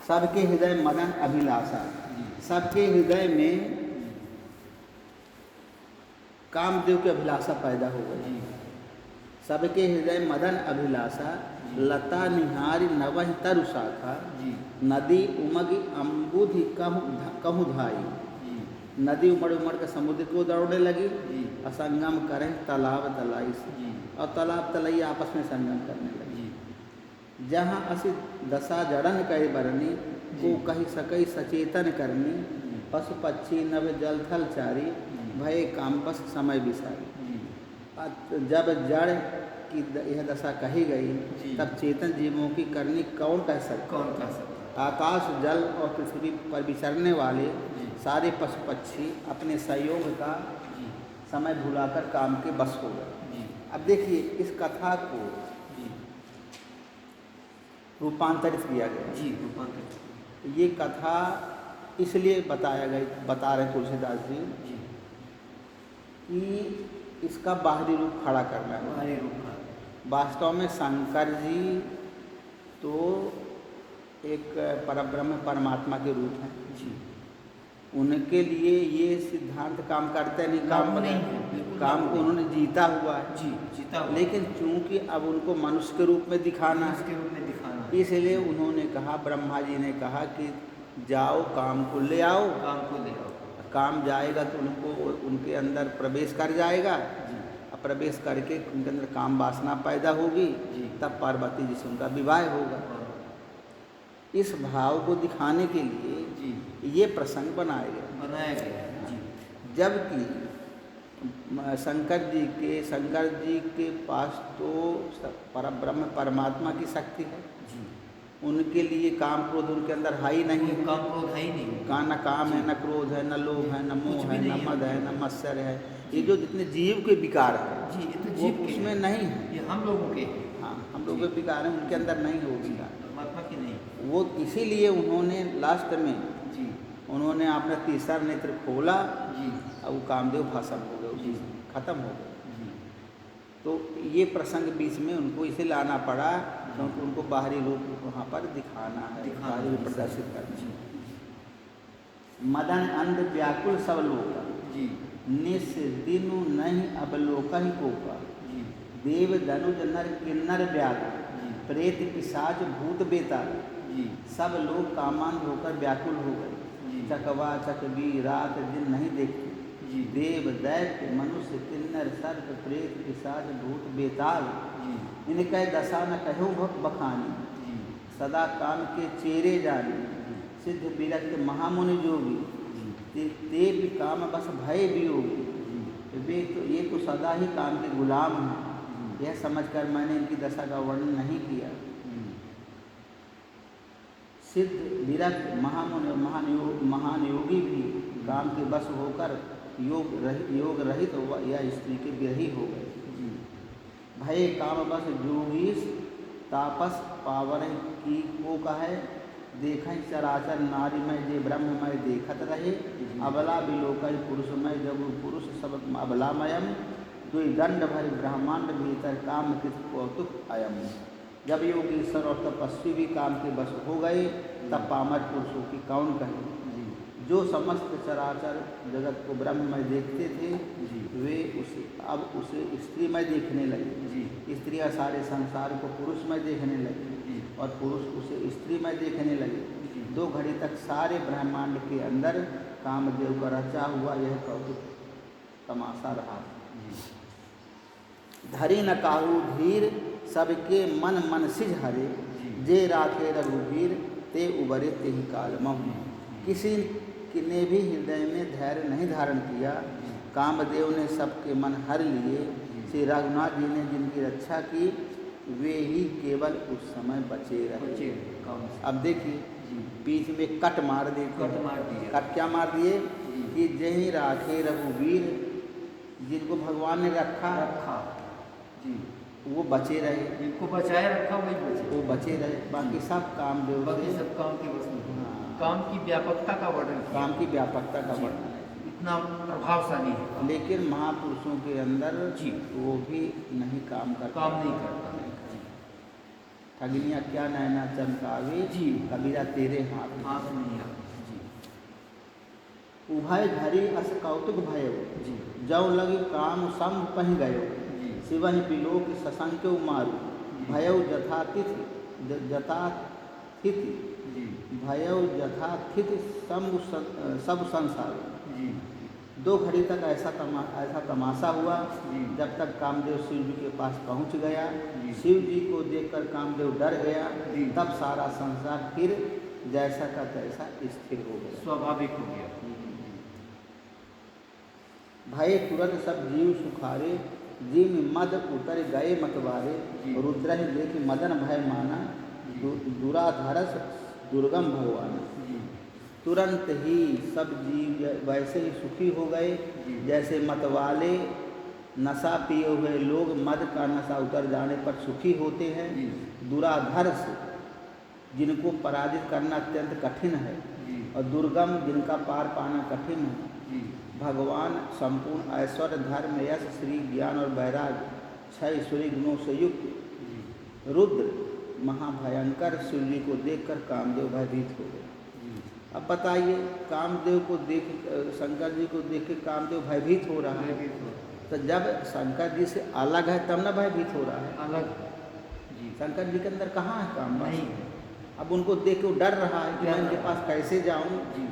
सबके हृदय मदन अभिलाषा, सबके हृदय में कामदेव की अभिलाषा पैदा हो गई। सबके हृदय मदन अभिलाषा, लता निहारी नवहि तरु शाखा, नदी उमगी अम्बुधि कहूँ धाई। नदी उमड़ उमड़ के समुद्र को दौड़ने लगी और संगम करें तालाब तलाई से, और तालाब तलाई आपस में संगम करने लगी। जहाँ असी दशा जड़न कहे बरनी, को कही सकई सचेतन करनी। पशु पक्षी नभ जल थल चारी, भय कामपस समय विसारी। जब जड़ की यह दशा कही गई तब चेतन जीवों की करनी कौन कह सकता। आकाश जल और पृथ्वी पर विचरने वाले सारे पशु पक्षी अपने सहयोग का समय भुलाकर काम के बस हो गए। अब देखिए इस कथा को रूपांतरित किया गया। रूपांतरित ये कथा इसलिए बता रहे तुलसीदास जी कि इसका बाहरी रूप खड़ा करना है। बाहरी रूप वास्तव में शंकर जी तो एक परब्रह्म परमात्मा के रूप हैं। उनके लिए ये सिद्धांत काम करते नहीं, काम को उन्होंने जीता हुआ है। लेकिन चूंकि अब उनको मनुष्य के रूप में दिखाना है, इसलिए उन्होंने कहा, ब्रह्मा जी ने कहा कि जाओ काम को ले आओ। काम जाएगा तो उनके अंदर प्रवेश कर जाएगा, और प्रवेश करके उनके अंदर काम वासना पैदा होगी, तब पार्वती जी से उनका विवाह होगा। इस भाव को दिखाने के लिए ये प्रसंग बनाया गया। जबकि शंकर जी के पास तो परब्रह्म परमात्मा की शक्ति है। उनके लिए काम क्रोध उनके अंदर है ही नहीं। काम क्रोध है ही नहीं। न काम है, न क्रोध है, न लोभ है, न मोह है, न मद है, न मत्सर है। ये जो जितने जीव के विकार है वो उसमें नहीं है। ये हम लोगों के, हाँ, हम लोगों के विकार हैं, उनके अंदर नहीं हो विकार, परमात्मा की नहीं। वो इसीलिए उन्होंने लास्ट में उन्होंने अपना तीसरा नेत्र खोला और वो कामदेव भस्म हो गए, खत्म हो गए। तो ये प्रसंग बीच में उनको इसे लाना पड़ा क्योंकि उनको बाहरी रूप वहाँ पर दिखाना है, बाहरी रूप प्रदर्शित करना है। मदन अंध व्याकुल सब लोका, निस दिनु नहीं अवलोका ही कोका। देव धनुज नर किन्नर व्याकुल, प्रेत पिशाच भूत बेताल। सब लोग कामांध होकर व्याकुल हो गए। चकवा चकवी रात दिन नहीं देखते। देव दैत्य मनुष्य किन्नर सर्प प्रेत पिशाच भूत बेताल। इनके दशा न कहो बखानी, सदा काम के चेरे जाने। सिद्ध विरक्त महामुनि जोगी, ते भी काम बस भय वियोगी। वे तो ये तो सदा ही काम के गुलाम हैं। यह समझकर मैंने इनकी दशा का वर्णन नहीं किया। सिद्ध विरक्त महामुनि और महान योगी भी काम के बस होकर योग रहित या स्त्री के विरही हो गए। भय काम बस जोगीश तापस पावन की को कहे। देखें चराचर नारीमय जे ब्रह्ममय देखत रहे। अबला बिलोकय पुरुषमय जब पुरुष सब अबलामयम। द्विदंड भर ब्रह्मांड भीतर काम कृत कौतुक अयम। जब योगीश्वर और तपस्वी भी काम के बस हो गए तब पामर पुरुषों की कौन कहे। जो समस्त चराचर जगत को ब्रह्ममय देखते थे वे उसे स्त्रीमय देखने लगे। स्त्रियाँ सारे संसार को पुरुषमय देखने लगी और पुरुष उसे स्त्रीमय देखने लगे। 2 घड़ी तक सारे ब्रह्मांड के अंदर कामदेव का रचा हुआ यह कौतुक तमाशा रहा। धरी न काहू धीर सबके मन मन सिझ हरे। जे राखे रघुवीर ते उबरे ते ही काल महु। किसी ने भी हृदय में धैर्य नहीं धारण किया। कामदेव ने सबके मन हर लिए। श्री रघुनाथ जी ने जिनकी रक्षा की वे ही केवल उस समय बचे रहे। अब देखिए बीच में कट मार दिए। कट क्या मार दिए कि जही राखे रघुवीर, जिनको भगवान ने रखा वो बचे रहे। जिनको बचाए रखा वही बचे, वो बचे रहे। बाकी सब कामदेव, बाकी सब काम के बस में। काम की व्यापकता का वर्णन, काम की व्यापकता का वर्णन इतना प्रभावशाली है। लेकिन महापुरुषों के अंदर वो भी नहीं काम नहीं करता। अग्नियाँ क्या नैना चमकावे जी। कबीरा तेरे हाथ हाथ नहीं आ जी। उभय धरी अस कौतुक भयो जी। जौ लगी काम सम पहि गयो जी। शिवहि पिलोक सशंक मारू भयउ जथातिथि जथाथिति जी। भयउ जथाथिति सब संसार। जी। 2 घड़ी तक ऐसा तमाशा हुआ जी। जब तक कामदेव शिव जी के पास पहुंच गया। जी। शिव जी को देखकर कामदेव डर गया। जी। तब सारा संसार फिर जैसा का तैसा स्थिर हो गया, स्वाभाविक हो गया। भय तुरंत सब जीव सुखारे जी में मद उतर गए मतवारे। जी। रुद्र देख मदन भय माना दुराधरस दुर्गम भगवान। जी। तुरंत ही सब जीव वैसे ही सुखी हो गए जी। जैसे मतवाले नशा पिए हुए लोग मद का नशा उतर जाने पर सुखी होते हैं। जी। दुराधर्ष जिनको पराजित करना अत्यंत कठिन है जी। और दुर्गम जिनका पार पाना कठिन है। जी। भगवान संपूर्ण ऐश्वर्य धर्म यश श्री ज्ञान और वैराग्य 6 ईश्वरीय गुणों से युक्त रुद्र महाभयंकर शिव जी को देखकर कामदेव भयभीत हो गए। अब बताइए, कामदेव को देख शंकर जी को देख के कामदेव भयभीत हो रहा है, तो जब शंकर जी से अलग है तब ना भयभीत हो रहा है। अलग जी। शंकर जी के अंदर कहाँ है काम नहीं। अब उनको देख के वो डर रहा है कि डर मैं इनके रहा पास कैसे जाऊँ, जी।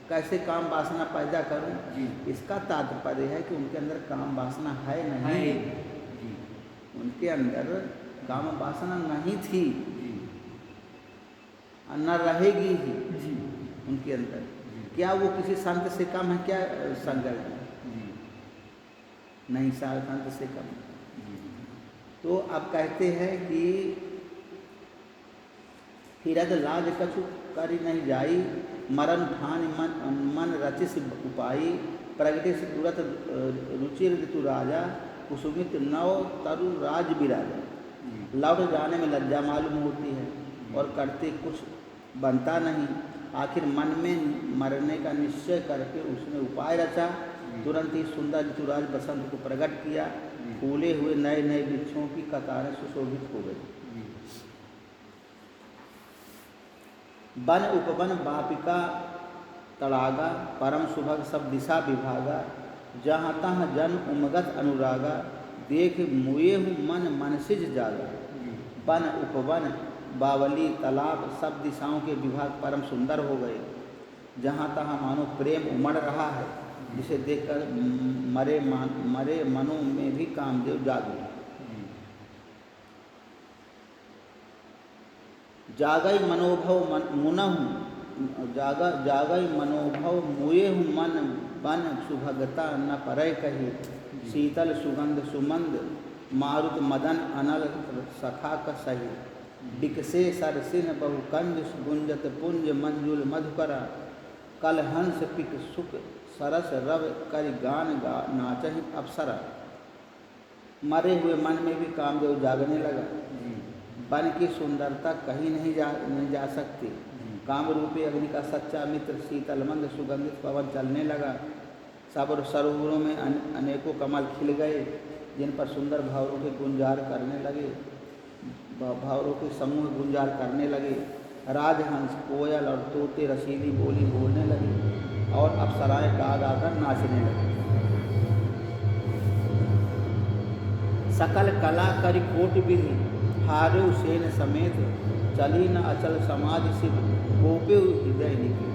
कैसे काम वासना पैदा करूँ। जी। इसका तात्पर्य है कि उनके अंदर काम वासना है नहीं, है जी। उनके अंदर काम वासना नहीं थी जी। और न रहेगी ही जी। उनके अंदर। जी। क्या वो किसी संत से कम है क्या शंकर जी? जी। नहीं, संत से कम। जी। तो अब कहते हैं कि हिरद लाज कछु करि नहीं जाई मरण ठान मन रचिस उपाई प्रगटे से तुरत रुचिर ऋतु राजा कुसुमित नव तरु राज बिराजा। लौट जाने में लज्जा मालूम होती है और करते कुछ बनता नहीं। आखिर मन में मरने का निश्चय करके उसने उपाय रचा। तुरंत ही सुंदर ऋतुराज बसंत को प्रकट किया। फूले हुए नए नए वृक्षों की कतारें सुशोभित हो गई। वन उपवन बापिका तड़ागा परम सुभग सब दिशा विभागा। जहाँ तहाँ जन उमगत अनुरागा देख मुए हूँ मन मनसिज जागा। वन उपवन बावली तालाब सब दिशाओं के विभाग परम सुंदर हो गए। जहाँ तहाँ मानो प्रेम उमड़ रहा है, जिसे देखकर मरे मनों में भी कामदेव जाग उठे। जागई मनोभव मुनहु जागई मनोभव मुए हूँ मन बन सुभगता न परय कही। शीतल सुगंध सुमंद मारुत मदन अनल सखा का सही। बिकसे सरसिन बहुकंज गुंजत पुंज मंजुल मधुकरा। कल हंस पिक सुख सरस रव कर गान गा नाचहि अप्सरा। मरे हुए मन में भी कामदेव जागने लगा। वन की सुंदरता कहीं नहीं जा सकती। काम रूपी अग्नि का सच्चा मित्र शीतल मंद सुगंधित पवन चलने लगा। सब सरोवरों में अनेकों कमल खिल गए, जिन पर सुंदर भावरों के गुंजार करने लगे, भावरों के समूह गुंजार करने लगे। राजहंस कोयल और तोते रसीली बोली बोलने लगे और अप्सराएं गा गाकर नाचने लगी। सकल कला करि कोटि विधि हारु सेन समेत चली न अचल समाज शिव कोपे हृदय निकले।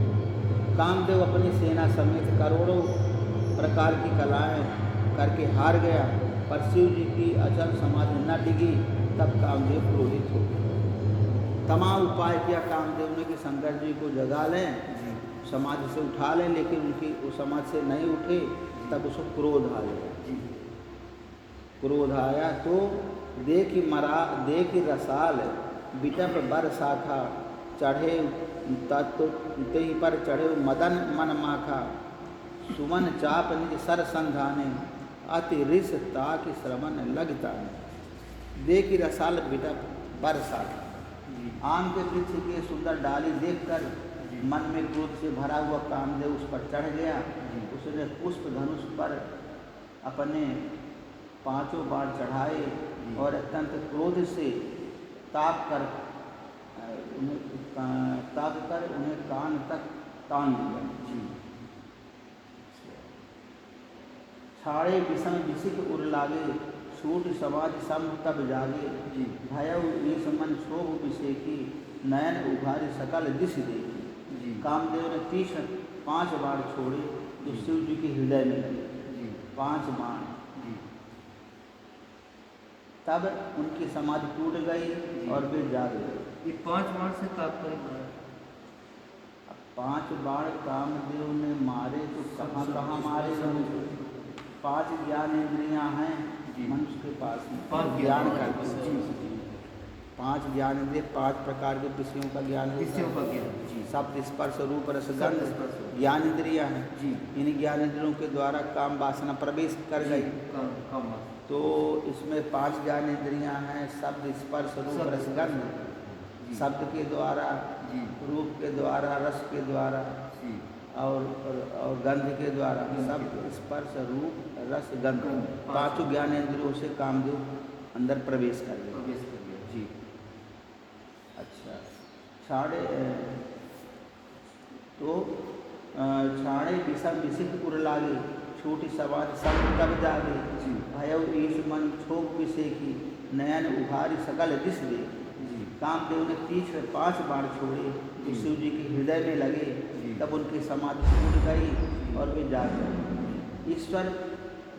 कामदेव अपनी सेना समेत करोड़ों प्रकार की कलाएं करके हार गया, पर शिव जी की अचल समाधि न डिगी। तब कामदेव क्रोधित हो गए। तमाम उपाय किया कामदेव ने कि शंकर जी को जगा लें, समाधि से उठा लें, लेकिन उनकी उस समाधि से नहीं उठे। तब उसको क्रोध आ गया। क्रोध आया तो देखी रसाल बिटप बर शाखा चढ़े तत्व पर चढ़े मदन मन माखा। सुमन चाप निज सर संधाने अति रिस ताकि श्रवण लगता। देखी रसाल बिटप बर शाखा, आम के वृक्ष के सुंदर डाली देखकर मन में क्रोध से भरा हुआ कामदेव उस पर चढ़ गया। उसने पुष्प धनुष पर अपने 5 बाण चढ़ाए और अत्यंत क्रोध से ताक कर उन्हें कान तक तान लिया। जी। छाड़े विषम विसिक उर लागे, सूट समाज सम तब जागे। जी। भयउ ईश मन शोभ विषेकी, नयन उभारी सकल दिश देखी। जी। कामदेव ने तीक्ष्ण 5 बाण छोड़े जो शिव जी के हृदय में लगे। जी। 5 बाण। जी। तब उनकी समाधि टूट गई और वे जाग गए। ये 5 बाण से तात्पर्य है। अब 5 बाण कामदेव ने मारे तो कहाँ कहाँ मारे? 5 ज्ञान इंद्रियां हैं जी। मनुष्य के पास में, 5 ज्ञान ज्ञान करते जी। हैं। 5 ज्ञान इंद्रिय 5 प्रकार के विषयों का ज्ञान होता विषयों है। का ज्ञान। जी। शब्द स्पर्श रूप रस शब्द, गंध स्पर्श। ज्ञान इंद्रियां हैं। जी। इन ज्ञान इंद्रियों के द्वारा काम वासना प्रवेश कर गई। काम तो इसमें 5 ज्ञान इंद्रियां हैं, शब्द स्पर्श रूप शब्द, रस गंध। जी। शब्द के द्वारा, जी। रूप के द्वारा, रस के द्वारा जी। और गंध के द्वारा। शब्द स्पर्श रूप रस गंध 5 ज्ञान इंद्रियों से कामदेव अंदर प्रवेश कर गए। जी। अच्छा, छाड़े विषम विसिक उर लागे, छोटी समाज सब तब जागे। जी। भयउ ईश मन क्षोभ विषेकी, नयन उभारी सकल दिश देखी। जी। कामदेव ने तीक्ष्ण 5 बाण छोड़े जो शिव जी के हृदय में लगे। जी। तब उनकी समाधि टूट गई और वे जाग गए। ईश्वर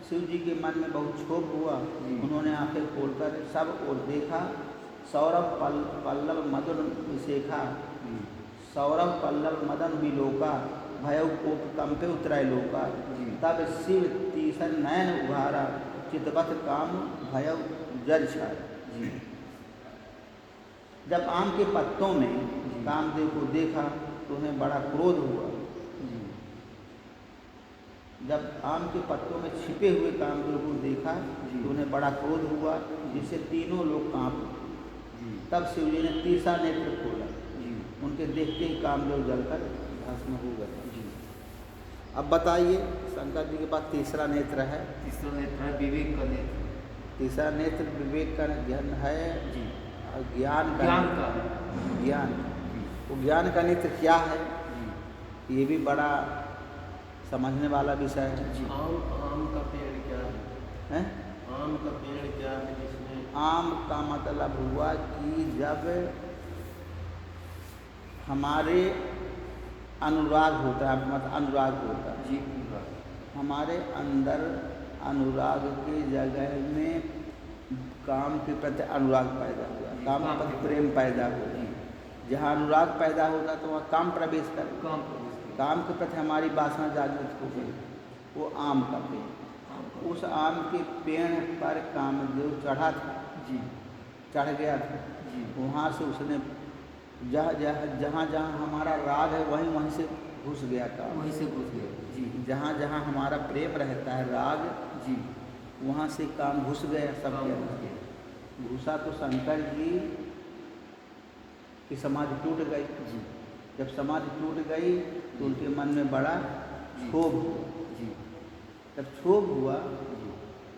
शिव जी के मन में बहुत क्षोभ हुआ। जी। उन्होंने आंखें खोलकर सब ओर देखा। सौरभ पल्लव मदन विशेखा, सौरभ पल्लव मदन विलोका, भयउ कोप कंपे उतराय लोका। जी। तब शिव तीसर नयन उभारा, चितवत काम भयउ जर छाया। जी। जब आम के पत्तों में कामदेव को देखा तो उन्हें बड़ा क्रोध हुआ। जी। जब आम के पत्तों में छिपे हुए कामदेव को देखा जी। तो उन्हें बड़ा क्रोध हुआ, जिससे तीनों लोग कांप उठे। जी। तब शिव जी ने तीसरा नेत्र खोला। जी। उनके देखते ही कामदेव जलकर भस्म हो गए। जी। अब बताइए, शंकर जी के पास तीसरा नेत्र है। तीसरा नेत्र है विवेक का नेत्र। तीसरा नेत्र विवेक का ज्ञान है। जी। और ज्ञान का ज्ञान जी। वो ज्ञान का नेत्र क्या है, जी। ये भी बड़ा समझने वाला विषय है। जी। आम का पेड़ क्या है? हैं? आम का पेड़ क्या है जिसमें? आम का मतलब हुआ कि जब हमारे अनुराग होता है, मतलब अनुराग होता है। जी। हमारे अंदर अनुराग के जगह में काम के प्रति अनुराग पैदा हुआ, काम के प्रति प्रेम पैदा हुआ। जहाँ अनुराग पैदा होता तो वहाँ काम प्रवेश कर, काम के प्रति हमारी वासना जागृत हो गई। वो आम का पेड़, उस आम के पेड़ पर कामदेव चढ़ा था। जी। चढ़ गया था। जी। वहाँ से उसने जहाँ जहाँ हमारा राग है वहीं से घुस गया काम, वहीं से घुस गया। जी। जहाँ जहाँ हमारा प्रेम रहता है, राग, जी। वहाँ से काम घुस गया सब के अंदर। घुसा तो शंकर जी की समाधि टूट गई। जी। जब समाधि टूट गई तो उनके मन में बड़ा क्षोभ हुआ। जी। जब क्षोभ हुआ जी।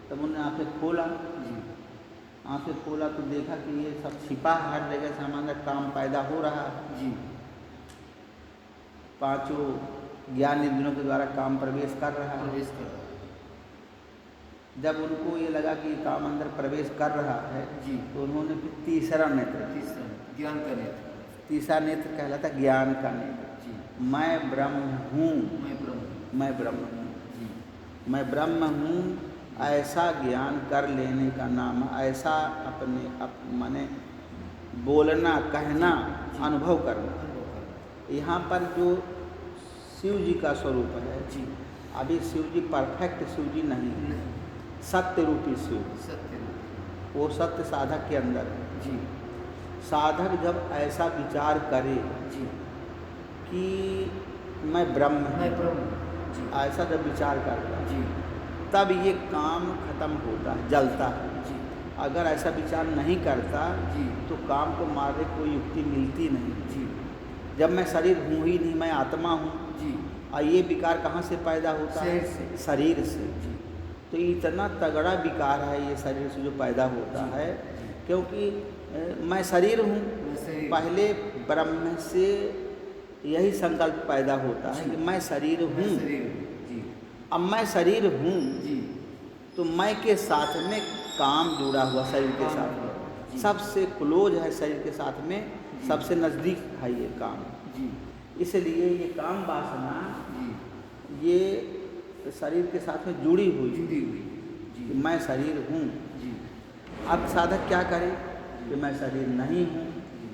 तब उन्होंने आंखें खोला। जी। आंखें खोला तो देखा कि ये सब छिपा है, हर जगह से हमारे अंदर काम पैदा हो रहा है। जी। 5 ज्ञान इंद्रियों के द्वारा काम प्रवेश कर रहा है। प्रवेश कर रहा है। जब उनको ये लगा कि काम अंदर प्रवेश कर रहा है जी। तो उन्होंने फिर तीसरा नेत्र, तीसरा ज्ञान का नेत्र। तीसरा नेत्र कहलाता ज्ञान का नेत्र। जी। मैं ब्रह्म हूँ, मैं ब्रह्म। मैं ब्रह्म हूँ, जी। मैं ब्रह्म हूँ, ऐसा ज्ञान कर लेने का नाम, ऐसा माने बोलना, कहना, अनुभव करना। यहाँ पर जो शिव जी का स्वरूप है, जी। अभी शिव जी परफेक्ट शिव जी नहीं है, सत्य रूपी शिव, सत्य। वो सत्य साधक के अंदर है। जी। साधक जब ऐसा विचार करे जी। कि मैं ब्रह्म मैं हूँ, ब्रह्म। जी। ऐसा जब विचार करता है जी। तब ये काम खत्म होता है, जलता है। जी। अगर ऐसा विचार नहीं करता जी। तो काम को मारने कोई युक्ति मिलती नहीं। जी। जब मैं शरीर हूँ ही नहीं, मैं आत्मा हूँ, जी। और ये विकार कहाँ से पैदा होता है? शरीर से। शरीर से। जी। तो इतना तगड़ा विकार है ये शरीर से जो पैदा होता है, क्योंकि मैं शरीर हूँ। मैं शरीर। पहले ब्रह्म से यही संकल्प पैदा होता है कि मैं शरीर मैं हूँ। शरीर हूँ। जी अब मैं शरीर हूँ जी। तो मैं के साथ में काम जुड़ा हुआ शरीर के काम साथ जुड़ा हुआ, में जी। सबसे क्लोज है शरीर के साथ में, जी। सबसे नज़दीक है ये काम। जी इसलिए ये काम वासना जी। ये शरीर के साथ में जुड़ी हुई जुड़ी हुई। कि जी मैं शरीर हूँ। जी अब साधक क्या करे कि मैं शरीर नहीं हूँ, जी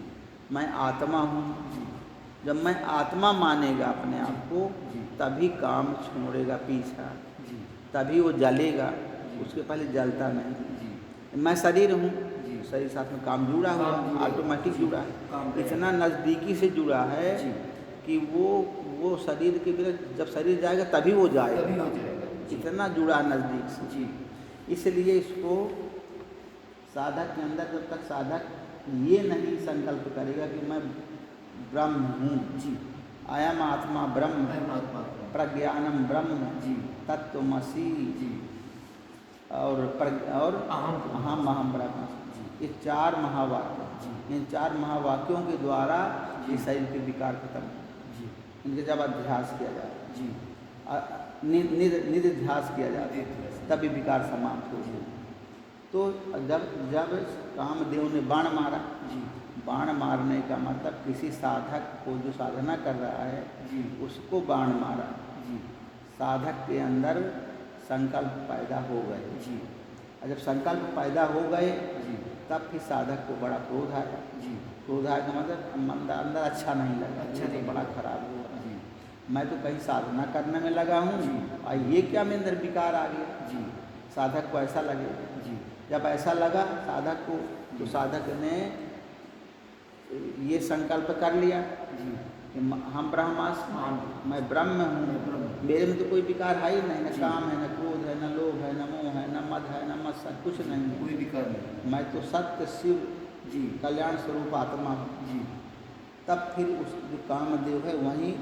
मैं आत्मा हूँ। जी जब मैं आत्मा मानेगा अपने आप को जी। तभी काम छोड़ेगा पीछा, जी तभी वो जलेगा। जी। उसके पहले जलता नहीं। जी मैं शरीर हूँ, जी। शरीर साथ में काम जुड़ा हुआ काम है, जुड़ा, ऑटोमेटिक जी। जुड़ा काम है, रहेगा। इतना नज़दीकी से जुड़ा है जी। कि वो शरीर के बिना जब शरीर जाएगा तभी वो तभी जाएगा। हो जाएगा। जी इतना जुड़ा नज़दीक से। जी इसलिए इसको साधक के अंदर जब तक साधक ये नहीं संकल्प करेगा कि मैं ब्रह्म हूँ, जी। अयम आत्मा ब्रह्म, परमात्मा। प्रज्ञानम ब्रह्म, जी तत्वमसि जी। और अहम अहम ब्रह्म। जी। ये 4 महावाक्य, जी। इन 4 महावाक्यों के द्वारा जी। ये शरीर के विकार खत्म, जी इनके जब अध्यास किया जाए, जी। निधिध्यास किया जाए तभी विकार समाप्त हो। जी तो जब कामदेव ने बाण मारा, जी बाण मारने का मतलब किसी साधक को जो साधना कर रहा है जी उसको बाण मारा। जी साधक के अंदर संकल्प पैदा हो गए। जी और जब संकल्प पैदा हो गए जी तब फिर साधक को बड़ा क्रोध आया। जी। क्रोध आया का मतलब अंदर अच्छा नहीं लगा, अच्छा ये नहीं तो बड़ा लगा। खराब हुआ। जी मैं तो कहीं साधना करने में लगा हूँ जी। और ये क्या मेरे अंदर विकार आ गया। जी साधक को ऐसा लगेगा। जी जब ऐसा लगा साधक को तो साधक ने ये संकल्प कर लिया जी। कि हम ब्रह्मास्मि, हाँ। मैं ब्रह्म हूँ, मैं ब्रह्म हूँ। मेरे में तो कोई विकार है ही नहीं, न जी। काम है, न क्रोध है, न लोभ है, न मोह है, न मद है, न मत्सर, कुछ नहीं है। कोई विकार नहीं। मैं तो सत्य शिव जी कल्याण स्वरूप आत्मा हूँ। जी। तब फिर उस जो कामदेव है वहीं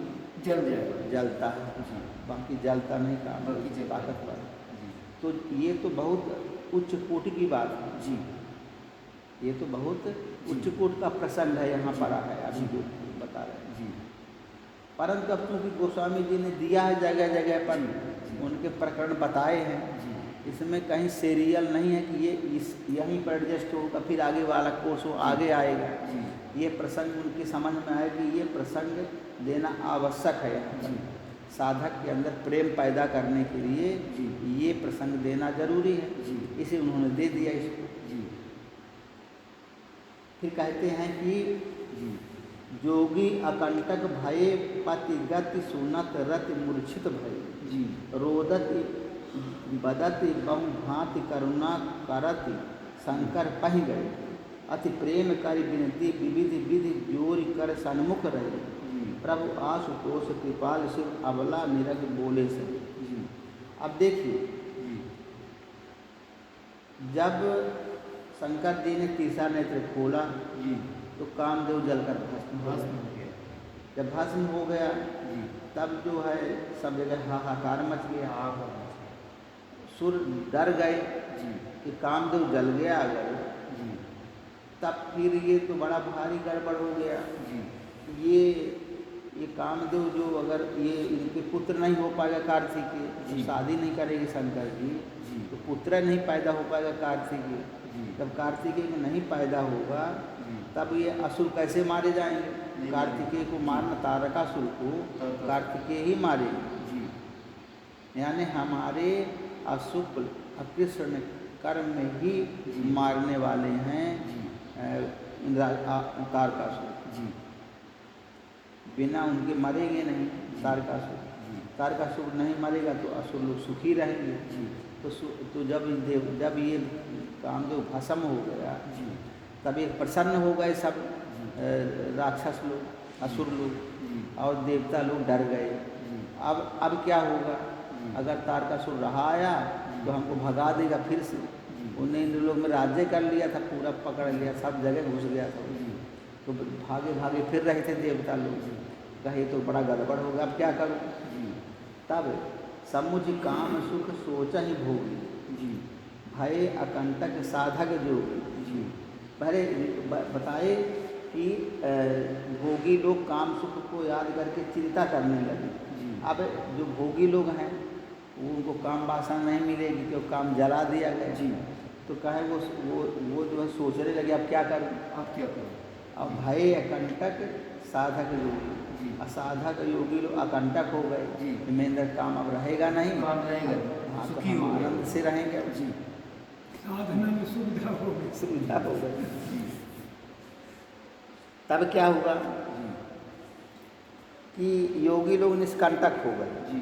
जल जाएगा। जलता है, जी। बाकी जलता नहीं काम, बाकी जलता है। ताकतवर। जी तो ये तो बहुत उच्च कोटि की बात है। जी ये तो बहुत उच्च कोटि का प्रसंग है, यहाँ पड़ा है अभी जो बता रहे हैं। जी परंतु अब चूँकि गोस्वामी जी ने दिया है जगह जगह पर, जी। उनके प्रकरण बताए हैं, जी इसमें कहीं सीरियल नहीं है कि यहीं पर एडजस्ट होगा फिर आगे वाला कोर्स हो आगे आएगा। जी ये प्रसंग उनकी समझ में आए कि ये प्रसंग देना आवश्यक है यहाँ पर। जी। साधक के अंदर प्रेम पैदा करने के लिए जी। ये प्रसंग देना जरूरी है, जी। इसे उन्होंने दे दिया इसको। जी फिर कहते हैं कि जी जोगी अकंटक भये पति गति सुनत रति मूर्छित भय, जी रोदति बदति बहु भांति करुणा करति शंकर पह गए, अति प्रेम कर विनती विविधि विधि जोरि कर सन्मुख रहे, प्रभु आशुतोष कृपाल शिव अबला निरग बोले से। जी अब देखिए, जी जब शंकर जी ने तीसरा नेत्र खोला जी तो कामदेव जलकर भस्म हो भस्म गया। हो गया। जब भस्म हो गया जी तब जो है सब जगह हाहाकार मच गया। हाँ सुर डर गए जी कि कामदेव जल गया अगर, जी तब फिर ये तो बड़ा भारी गड़बड़ हो गया। जी ये कामदेव जो अगर ये इनके पुत्र नहीं हो पाएगा कार्तिकेय, जी। जब शादी नहीं करेगी शंकर जी जी तो पुत्र नहीं पैदा हो पाएगा कार्तिकेय। जी जब कार्तिकेय में नहीं पैदा होगा जी तब ये असुर कैसे मारे जाएंगे? नहीं कार्तिकेय को मारना, तारकासुर को तारकासुर। कार्तिकेय ही मारेंगे। जी यानी हमारे अशुक्ल अकृष्ण कर्म में ही जी। मारने वाले हैं जी तारकासुर। जी बिना उनके मरेंगे नहीं जी। तारकासुर। जी तारकासुर नहीं मरेगा तो असुर लोग सुखी रहेंगे। जी तो जब ये कामदेव भस्म हो गया जी तब ये प्रसन्न हो गए सब जी। राक्षस लोग, असुर लोग जी और देवता लोग डर गए। जी अब क्या होगा? जी। अगर तारकासुर रहा आया तो हमको भगा देगा फिर से। उन्हें इन लोग में राज्य कर लिया था, पूरा पकड़ लिया, सब जगह घुस गया था। तो भागे भागे फिर रहे थे देवता लोग। कहे तो बड़ा गड़बड़ होगा, अब क्या करूँ? तब समुझ काम सुख सोचा ही भोगी, जी भय अकंटक साधक जोगी। जी पहले बताए कि भोगी लोग काम सुख को याद करके चिंता करने लगे। जी। अब जो भोगी लोग हैं वो उनको काम वासना नहीं मिलेगी क्योंकि काम जला दिया गया। जी। तो कहे वो जो है सोचने लगे अब क्या करूं। अब क्या करूं? अब भय अकंटक साधक योगी। जी। असाधक योगी लोग अकंटक हो गए जी। कि मेरे अंदर काम अब रहेगा नहीं। काम रहेगा, हाँ, तो सुखी हम हो गए। आनंद से रहेंगे। जी। साधना में सुविधा हो गई। सुविधा हो गई। जी। तब क्या हुआ जी। कि योगी लोग निष्कंटक हो गए। जी।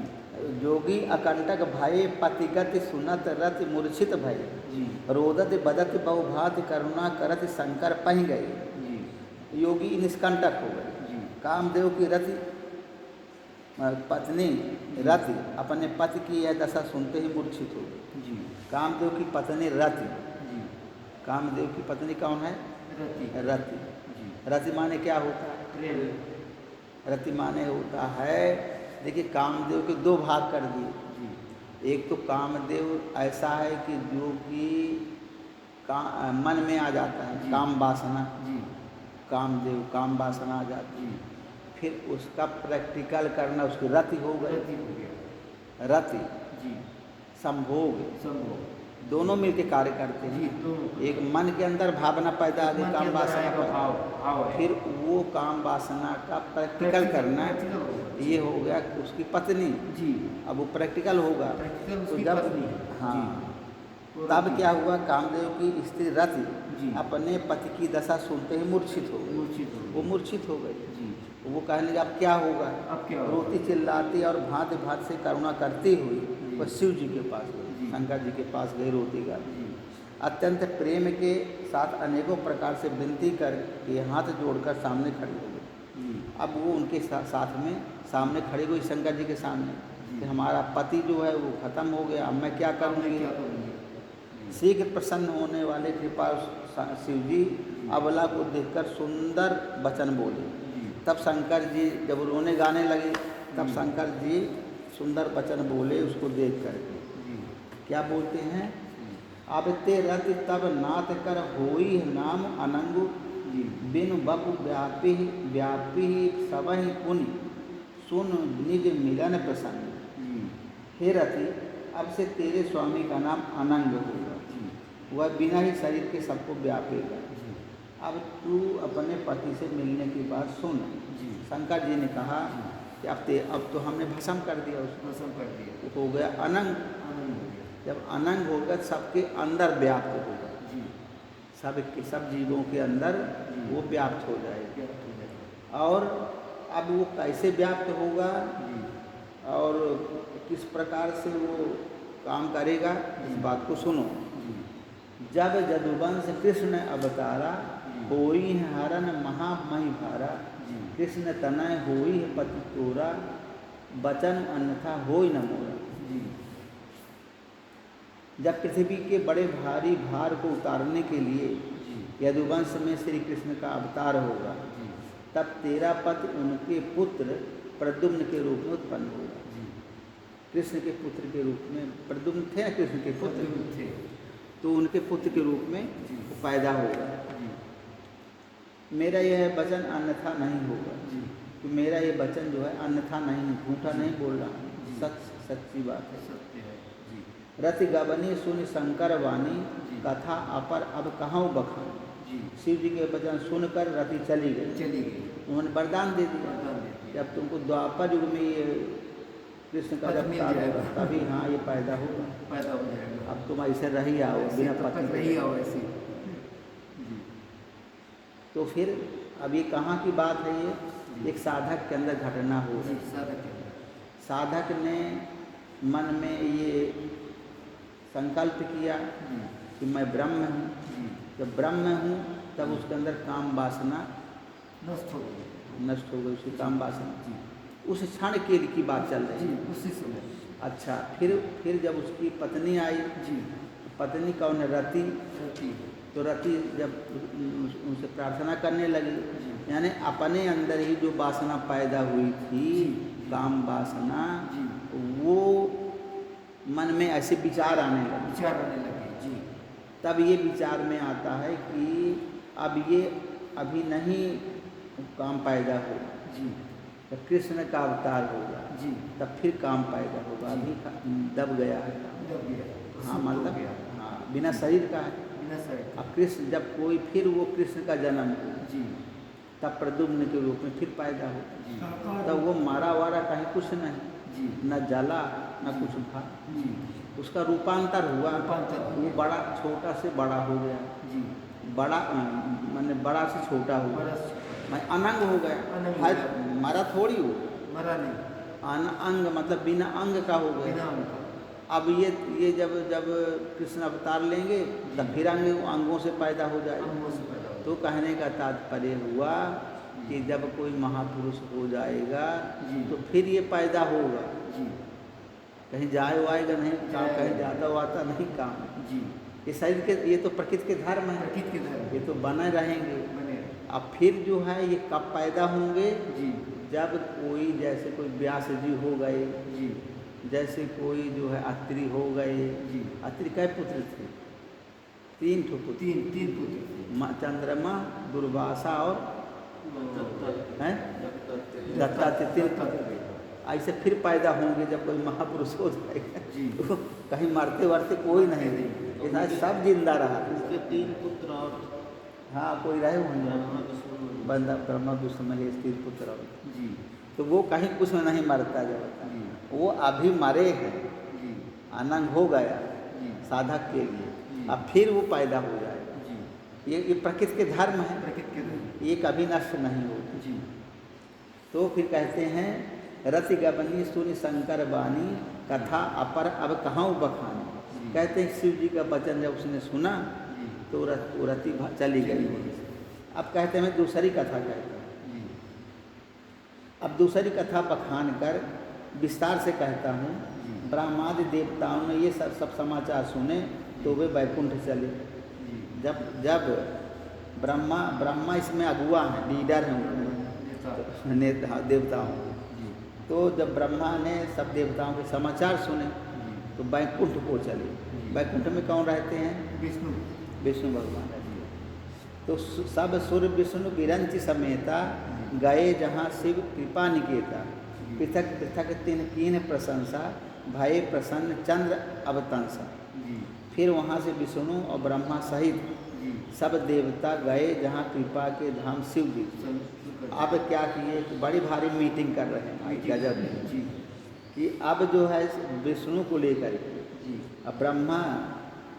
योगी अकंटक भय पतिगत सुनत रति मूर्छित भय जी। रोदत बदत बहुभात करुणा करत शंकर पह गए। जी। योगी निष्कंटक हो गए। जी। कामदेव की रति पत्नी रति अपने पति की यह दशा सुनते ही मूर्छित हो गई। जी। कामदेव की पत्नी रति। जी। कामदेव की पत्नी कौन है? रति। रति। जी। रति माने क्या होता है? प्रेम। रति माने होता है, देखिए कामदेव के दो भाग कर दिए। जी। एक तो कामदेव ऐसा है कि जो कि मन में आ जाता है, जी। काम वासना। जी। कामदेव काम वासना आ जाती है। फिर उसका प्रैक्टिकल करना उसकी रति हो गई। रति हो गया। रति जी। संभोग संभोग। दोनों मिलके कार्य करते हैं। जी, दोनों। एक मन के अंदर भावना पैदा आ गई, मन के काम अंदर वासना आएगा पैदा। भाव है। फिर वो काम वासना का प्रैक्टिकल करना, प्रैक्टिकल होगा। ये हो गया उसकी पत्नी। जी। अब वो प्रैक्टिकल होगा। प्रैक्टिकल तो उसकी जब पत्नी है। हाँ जी। तब रति। क्या हुआ, कामदेव की स्त्री रति जी। अपने पति की दशा सुनते ही मूर्छित हो गई। मूर्छित हो गई। वो मूर्छित हो गई। जी। वो कहने लगे अब क्या होगा। अब क्या होगा? रोती चिल्लाती और भांति भांति से करुणा करती हुई वह शिव जी के पास गई, जी। शंकर जी के पास गई रोती गा। जी। अत्यंत प्रेम के साथ अनेकों प्रकार से विनती करके हाथ जोड़कर सामने खड़ी हो गई। जी। अब वो उनके साथ में सामने खड़ी हुई शंकर जी के सामने जी। कि हमारा पति जो है वो खत्म हो गया, अब मैं क्या मैं करूँगी। क्या करूँगी? शीघ्र प्रसन्न होने वाले कृपा शिव जी अबला को देखकर सुंदर वचन बोले। जी। तब शंकर जी जब रोने गाने लगे तब जी। शंकर जी सुंदर वचन बोले उसको देख करके। जी। क्या बोलते हैं, अब ते रति तब नाथ कर होई नाम अनंगु जी। बिनु बपु व्यापी व्यापी सबहि पुनि सुन निज मिलन प्रसन्न। जी। हे रति अब से तेरे स्वामी का नाम अनंग होगा, जी। वह बिना ही शरीर के सबको व्यापेगा। जी। अब तू अपने पति से मिलने की बात सुन। जी। शंकर जी ने कहा कि अब तो हमने भस्म कर दिया उसको, भस्म कर दिया। हो गया अनंग। आनंद हो गया। जब अनंग होगा सबके अंदर व्याप्त होगा, जी। सब जीवों के अंदर जी। वो व्याप्त हो जाएगा। क्या हो जाएगा? और अब वो कैसे व्याप्त होगा जी। और किस प्रकार से वो काम करेगा इस बात को सुनो। जी। जब यदुवंश कृष्ण अवतारा जी। होई हरन महामहि भारा जी। कृष्ण तनय होई है पति तोरा बचन अन्यथा होई न मोरा। जी। जब पृथ्वी के बड़े भारी भार को उतारने के लिए जी। यदुवंश में श्री कृष्ण का अवतार होगा, जी। तब तेरा पति उनके पुत्र प्रद्युम्न के रूप में उत्पन्न होगा। जी। कृष्ण के पुत्र के रूप में प्रद्युम्न थे ना, कृष्ण के पुत्र प्रद्युम्न थे। तो उनके पुत्र के रूप में जी। वो पैदा होगा। जी। मेरा यह वचन अन्यथा नहीं होगा, जी। कि मेरा ये वचन जो है अन्यथा नहीं, झूठा नहीं बोल रहा हूँ, जी। सच्ची बात है। सत्य है। जी। रति गबनी सुन शंकर वाणी जी। कथा अपर अब कहाँ बखाऊं। जी। शिव जी के वचन सुनकर रति चली गई। चली गई। उन्होंने वरदान दे दिया वरदान दे दिया। जब तुमको द्वापर युग में ये कृष्ण का जब पत्नी काल जाएगा। होगा तभी हाँ ये पैदा होगा। पैदा हो जाएगा। अब तुम ऐसे रही आओ बिना तब पत्नी तक के। रही आओ ऐसी। जी। तो फिर अब ये कहाँ की बात है, ये एक साधक के अंदर घटना हो जी। रही। साधक के अंदर। साधक ने मन में ये संकल्प किया जी। कि मैं ब्रह्म हूँ। जी। जब ब्रह्म हूँ तब उसके अंदर काम वासना नष्ट हो गई। नष्ट हो गई, उसकी काम वासना। जी। उस क्षण की बात चल रही जी। है। उसी समय। अच्छा, फिर जब उसकी पत्नी आई, जी। पत्नी कौन है, रति। रति। तो रति जब उनसे प्रार्थना करने लगी, जी। यानी अपने अंदर ही जो वासना पैदा हुई थी, जी। काम वासना, जी। वो मन में ऐसे विचार आने लगे। विचार आने लगे। जी। तब ये विचार में आता है कि अब ये अभी नहीं काम पैदा होगा, जी जब कृष्ण का अवतार होगा जी तब फिर काम पैदा होगा। जी। अभी दब गया है काम। दब गया, हाँ सुप्त हो मतलब गया, हाँ बिना शरीर का है। बिना शरीर अब कृष्ण जब कोई फिर वो कृष्ण का जन्म हो जी तब प्रद्युम्न के रूप में फिर पैदा हो, जी साकार तब वो मारा वारा कहीं कुछ नहीं, जी न जला न कुछ भा, जी उसका रूपांतर हुआ। रूपांतर हो वो गया। बड़ा छोटा से बड़ा हो गया, जी बड़ा माने बड़ा से छोटा हो गया, बरस मैं अनंग हो गया। अनंग हो है गया। मरा थोड़ी हो, मरा नहीं, अंग मतलब बिना अंग का हो बिना गया। उनका अब ये जब जब कृष्ण अवतार लेंगे तब फिर अंगों से पैदा हो जाएगा। अंगों से पैदा हो। तो कहने का तात्पर्य हुआ कि जब कोई महापुरुष हो जाएगा जी। तो फिर ये पैदा होगा, जी कहीं जाए वाएगा नहीं काम, जाएगा। कहीं जाता वाता नहीं काम। जी ये शरीर के ये तो प्रकृति के धर्म है, प्रकृति के धर्म ये तो बने रहेंगे। बने अब फिर जो है ये कब पैदा होंगे, जी जब कोई जैसे कोई व्यास जी हो गए, जी जैसे कोई जो है अत्रि हो गए। जी अत्रि कै पुत्र थे? 3 ठो पुत्र, तीन तीन पुत्र थे। चंद्रमा, दुर्वासा और हैं दत्तात्रेय। दत्तात्रेय। दत्तात्रेय। ऐसे फिर पैदा होंगे जब कोई महापुरुष हो जाएगा। जी। तो कहीं मरते वरते कोई नहीं, ये सारे सब जिंदा रहा। उसके 3 पुत्र और हाँ कोई रहे होंगे, ब्रह्मा विष्णु बंदा ब्रह्मा विष्णु महेश 3 पुत्र और। जी तो वो कहीं कुछ में नहीं मरता जब, जी वो अभी मरे हैं, जी अनंग हो गया जी साधक के लिए, जी। अब फिर वो पैदा हो जाएगा। जी ये प्रकृति के धर्म है, प्रकृति के धर्म। ये कभी नष्ट नहीं होगा। जी तो फिर कहते हैं रति गबनी सुनि शंकर बानी कथा अपर अब कहाँ बखानी। जी। कहते हैं शिव जी का वचन जब उसने सुना जी तो वो रति चली गई। अब कहते हैं मैं दूसरी कथा कहता हूँ। जी अब दूसरी कथा बखान कर विस्तार से कहता हूँ। जी। ब्रह्मादि देवताओं ने ये सब समाचार सुने तो वे बैकुंठ चले। जी जब ब्रह्मा इसमें अगुआ हैं, लीडर हैं नेता। नेता देवताओं। जी तो जब ब्रह्मा ने सब देवताओं के समाचार सुने जी तो बैकुंठ को चले। बैकुंठ में कौन रहते हैं? विष्णु। विष्णु भगवान रहते हैं। तो सब सुर विष्णु विरंच समेता गए जहाँ शिव कृपा निकेता। पृथक पृथक तिन कीन प्रशंसा भय प्रसन्न चंद्र अवतंसा। जी फिर वहाँ से विष्णु और ब्रह्मा सहित जी सब देवता गए जहाँ कृपा के धाम शिव जी। अब क्या किए कि बड़ी भारी मीटिंग कर रहे हैं गजब में। जी कि अब जो है विष्णु को लेकर के जी अब ब्रह्मा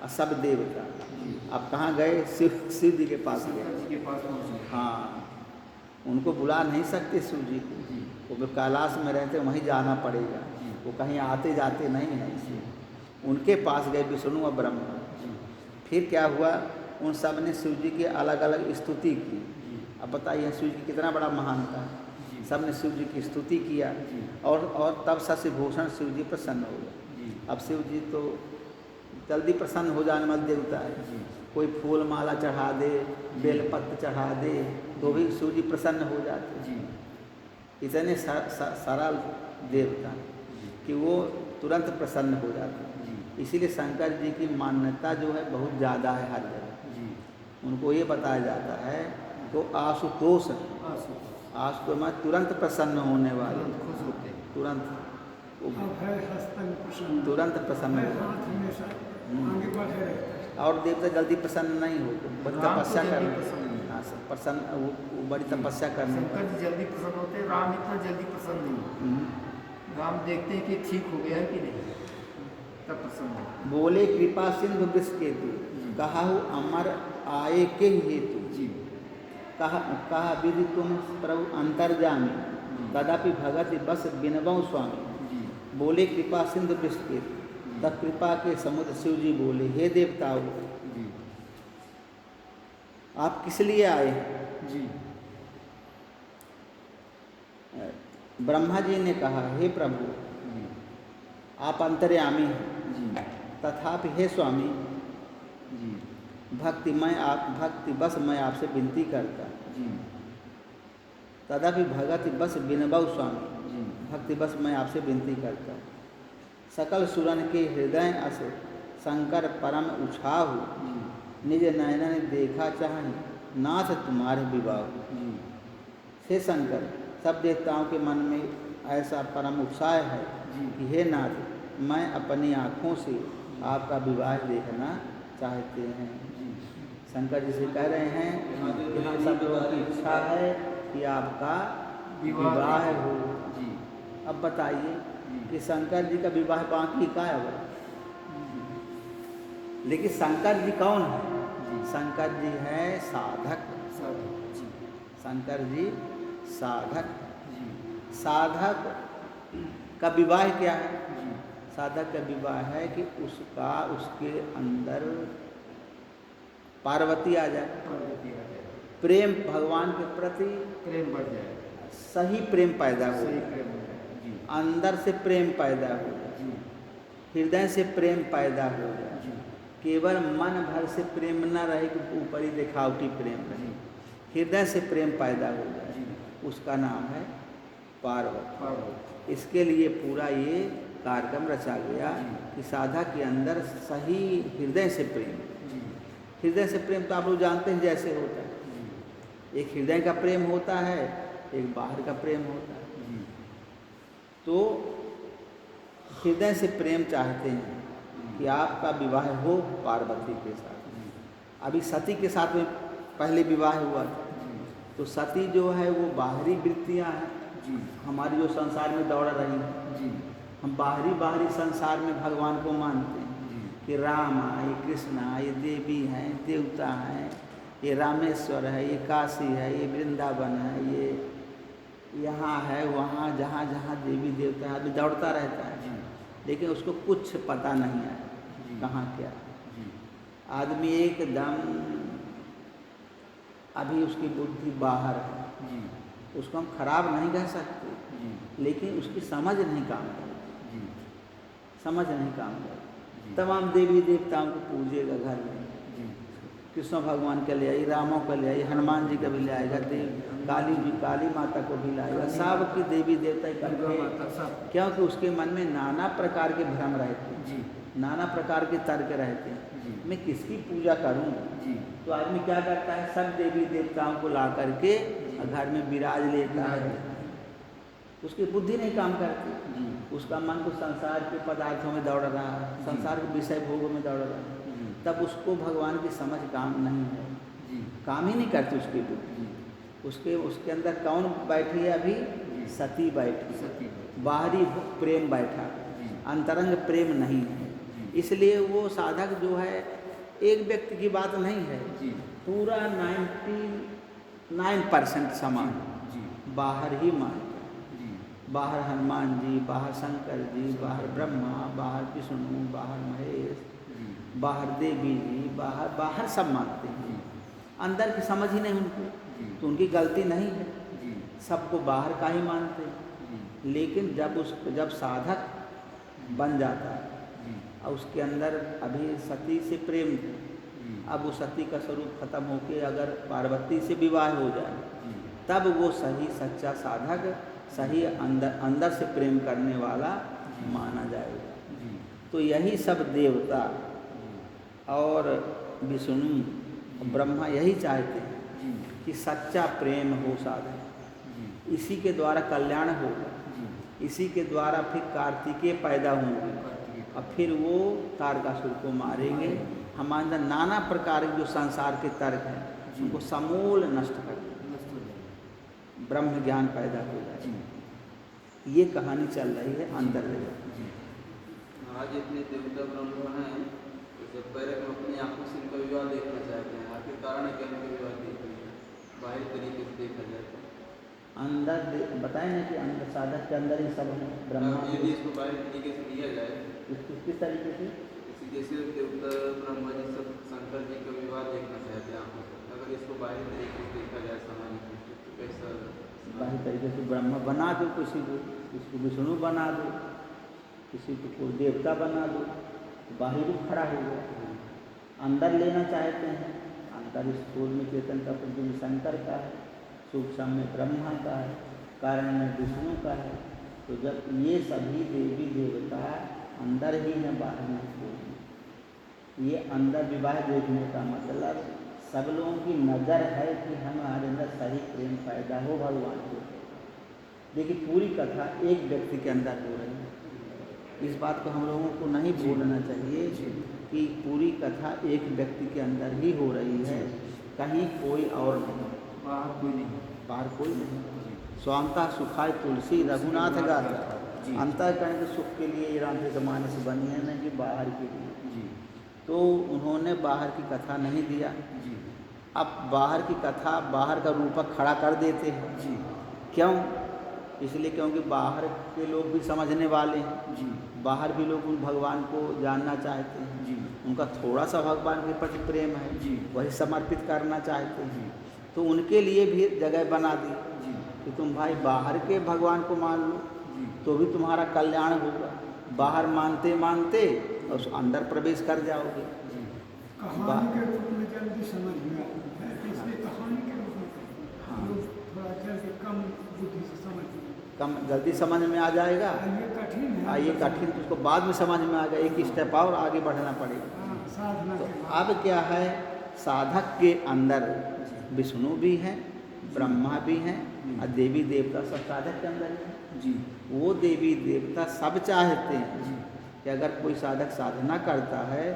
और सब देवता जी अब कहाँ गए? शिव जी के पास गए। शंकर जी के पास पहुँचे। हाँ, उनको बुला नहीं सकते शिव जी को, जी वो कैलाश में रहते वहीं जाना पड़ेगा, जी वो कहीं आते जाते नहीं हैं। जी उनके पास गए विष्णु और ब्रह्मा। जी फिर क्या हुआ? उन सब ने शिव जी की अलग अलग स्तुति की। जी अब बताइए शिव जी कितना बड़ा महान था। जी सब ने शिव जी की स्तुति किया जी और तब शशिभूषण शिव जी प्रसन्न हो गए। जी अब शिव जी तो जल्दी प्रसन्न हो जाने वाला देवता है। जी कोई फूल माला चढ़ा दे, बेलपत्र चढ़ा दे तो भी शिव जी प्रसन्न हो जाते। जी इतने सरल देवता कि वो तुरंत प्रसन्न हो जाते। जी इसीलिए शंकर जी की मान्यता जो है बहुत ज़्यादा है हर जगह। जी उनको ये बताया जाता है तो आशुतोष, आशुतोष में तुरंत प्रसन्न होने वाले, तुरंत खुश होते हैं। तुरंत वो अभय हस्तन प्रसन्न, तुरंत प्रसन्न अभय हो जाते। हाथ हमेशा आगे बढ़े रहता है। और देवता जल्दी प्रसन्न नहीं होते, बड़ी राम को तपस्या जल्दी करने। प्रसन्न नहीं। हाँ सर, प्रसन्न वो बड़ी तपस्या करने। शंकर जी जल्दी प्रसन्न होते हैं, राम इतना जल्दी प्रसन्न नहीं। हम्म। राम देखते हैं कि ठीक हो गया है कि नहीं, तब प्रसन्न हो। बोले कृपा सिंधु विष्केतु कहाहु अमर आए के हेतु। जी कहा विधि तुम प्रभु अंतर्जामी तदापि भगत बस बिनबऊ स्वामी। जी बोले कृपा सिंधु विष्केतु, तब कृपा के समुद्र शिव जी बोले हे देवताओं जी आप किस लिए आए हैं? जी ब्रह्मा जी ने कहा हे प्रभु जी आप अंतर्यामी हैं, जी तथापि हे स्वामी जी भक्ति बस मैं आपसे विनती करता। जी तदापि भगति बस बिनबऊ स्वामी, जी भक्ति बस मैं आपसे विनती करता। सकल सुरन के हृदय अस शंकर परम उछाहु, जी निज नयन देखा चाहि नाथ तुम्हारे विवाह जी हे शंकर, सब देवताओं के मन में ऐसा परम उत्साह है जी कि हे नाथ, मैं अपनी आँखों से आपका विवाह देखना चाहते हैं। जी शंकर जी से कह रहे हैं कि हम सब लोगों की इच्छा है कि आपका विवाह हो। जी अब बताइए जी कि शंकर जी का विवाह बाकी का है, लेकिन शंकर जी कौन है? जी शंकर जी है साधक। सब जी शंकर जी साधक। जी साधक का विवाह क्या है? जी साधक का विवाह है कि उसका उसके अंदर पार्वती आ जाए, पार्वती आ जाए, प्रेम भगवान के प्रति प्रेम बढ़ जाए, सही प्रेम पैदा हो, सही प्रेम हो जाए। जी अंदर से प्रेम पैदा हो, जी हृदय से प्रेम पैदा हो जाए। जी केवल मन भर से प्रेम न रहे कि ऊपरी दिखावटी प्रेम रहे, जी हृदय से प्रेम पैदा हो जाए, जी उसका नाम है पार्वती। पार्वती इसके लिए पूरा ये कार्यक्रम रचा गया जी। कि साधक के अंदर सही हृदय से प्रेम। जी हृदय से प्रेम तो आप लोग जानते हैं जैसे होता है, जी एक हृदय का प्रेम होता है, एक बाहर का प्रेम होता है। जी तो हृदय से प्रेम चाहते हैं कि आपका विवाह हो पार्वती के साथ। अभी सती के साथ में पहले विवाह हुआ था, तो सती जो है वो बाहरी वृत्तियाँ हैं जी हमारी जो संसार में दौड़ रही हैं। जी हम बाहरी संसार में भगवान को मानते हैं जी कि राम ये कृष्णा, ये देवी हैं, देवता हैं, ये रामेश्वर है, ये काशी है, ये वृंदावन है, ये यहाँ है वहाँ, जहाँ जहाँ देवी देवता है आदमी दौड़ता रहता है, जी लेकिन उसको कुछ पता नहीं है जी कहाँ क्या। जी आदमी एकदम अभी उसकी बुद्धि बाहर है, जी उसको हम खराब नहीं कह सकते, जी लेकिन उसकी समझ नहीं काम करती, जी समझ नहीं काम करती। जी तमाम देवी देवताओं को पूजेगा घर में, जी कृष्ण भगवान का ले आई, रामों का ले आई, हनुमान जी का भी ले आएगा, काली जी काली माता को भी लाएगा, सब की देवी देवता दुर्गा इकट्ठे, माता सब क्योंकि उसके मन में नाना प्रकार के भ्रम रहते हैं, जी नाना प्रकार के तर्क रहते हैं। जी मैं किसकी पूजा करूं? जी तो आदमी क्या करता है, सब देवी देवताओं को ला करके घर में विराज लेता है, उसकी बुद्धि नहीं काम करती, जी उसका मन तो संसार के पदार्थों में दौड़ रहा है, संसार के विषय भोगों में दौड़ रहा है, जी तब उसको भगवान की समझ काम नहीं है, जी काम ही नहीं करती उसकी बुद्धि। जी उसके अंदर कौन बैठी है अभी? जी। सती बैठी, सती बाहरी प्रेम बैठा, जी अंतरंग प्रेम नहीं है। जी इसलिए वो साधक जो है एक व्यक्ति की बात नहीं है, जी पूरा 99% समान जी बाहर ही मानता है। जी बाहर हनुमान जी, बाहर शंकर जी, बाहर ब्रह्मा, बाहर विष्णु, बाहर महेश, जी बाहर देवी जी, बाहर सब मानते हैं, जी अंदर की समझ ही नहीं उनको, जी तो उनकी गलती नहीं है, जी सबको बाहर का ही मानते हैं। जी लेकिन जब साधक बन जाता है जी और उसके अंदर अभी सती से प्रेम थे, जी अब वो सती का स्वरूप खत्म होके अगर पार्वती से विवाह हो जाए, जी तब वो सही सच्चा साधक, सही अंदर से प्रेम करने वाला माना जाएगा। जी तो यही सब देवता और विष्णु ब्रह्मा यही चाहते हैं जी कि सच्चा प्रेम हो साधक, जी इसी के द्वारा कल्याण होगा, जी इसी के द्वारा फिर कार्तिकेय पैदा होंगे और फिर वो तारकासुर को मारेंगे। हमारे अंदर नाना प्रकार के जो संसार के तर्क हैं उनको समूल नष्ट कर देंगे, नष्ट हो जाएगा। ब्रह्म ज्ञान पैदा हो जाए। जी ये कहानी चल रही है अंदर जगत। जी आज इतने देवता ब्रह्म हैं, तो जब पहले हम अपनी आंखों से इनका विवाह देखना चाहते हैं, आखिर कारण है कि इनका विवाह देखते हैं, बाहरी तरीके से देखा जाए तो अंदर बताए ना कि अंदर साधक के अंदर ही सब है ब्रह्मा। यदि इसको बाहरी तरीके से लिया जाए, किस तरीके से? जैसे देवता ब्रह्मा जी सब शंकर जी का विवाह देखना चाहते हैं आंखों से, अगर इसको बाहरी तरीके से देखा जाए सामान्य रूप से, तो कैसा? बाहरी तरीके से ब्रह्मा बना दो, किसी को विष्णु बना दो, किसी को कोई देवता बना दो, बाहरी रूप खड़ा हो गया। अंदर लेना चाहते हैं, अंदर स्थूल में चेतन का प्रतिबिंब शंकर का है, सूक्ष्म में ब्रह्मा का है, कारण में विष्णु का है। तो जब ये सभी देवी देवता अंदर ही है, बाहर नहीं कोई। ये अंदर विवाह देखने का मतलब सब लोगों की नज़र है कि हमारे अंदर सही प्रेम पैदा हो भगवान को। देखिए पूरी कथा एक व्यक्ति के अंदर हो रही है। इस बात को हम लोगों को नहीं भूलना चाहिए कि पूरी कथा एक व्यक्ति के अंदर ही हो रही है, कहीं कोई और नहीं, बाहर कोई नहीं, बाहर कोई नहीं। स्वांता सुखाय तुलसी रघुनाथ गाता, अंतःकरण के सुख के लिए रामचरितमानस बनी है, नहीं कि बाहर के लिए। तो उन्होंने बाहर की कथा नहीं दिया। अब बाहर की कथा बाहर का रूपक खड़ा कर देते हैं। क्यों? इसलिए क्योंकि बाहर के लोग भी समझने वाले हैं, बाहर भी लोग उन भगवान को जानना चाहते हैं, उनका थोड़ा सा भगवान के प्रति प्रेम है, वही समर्पित करना चाहते हैं। तो उनके लिए भी जगह बना दी कि तुम भाई बाहर के भगवान को मान लो तो भी तुम्हारा कल्याण होगा। बाहर मानते मानते और अंदर प्रवेश कर जाओगे। कहानी के रूप में जल्दी समझ में आती है, इसलिए कहानी के रूप में लोग थोड़ा जल्दी कम बुद्धि से समझ में, कम जल्दी समझ में आ जाएगा। ये कठिन है। ये कठिन तो उसको बाद में समझ में आ गया, एक स्टेप और आगे बढ़ना पड़ेगा। हाँ, साधना तो के बाद अब क्या है, साधक के अंदर विष्णु भी हैं, ब्रह्मा भी हैं और देवी देवता सब साधक के अंदर हैं। वो देवी देवता सब चाहते हैं कि अगर कोई साधक साधना करता है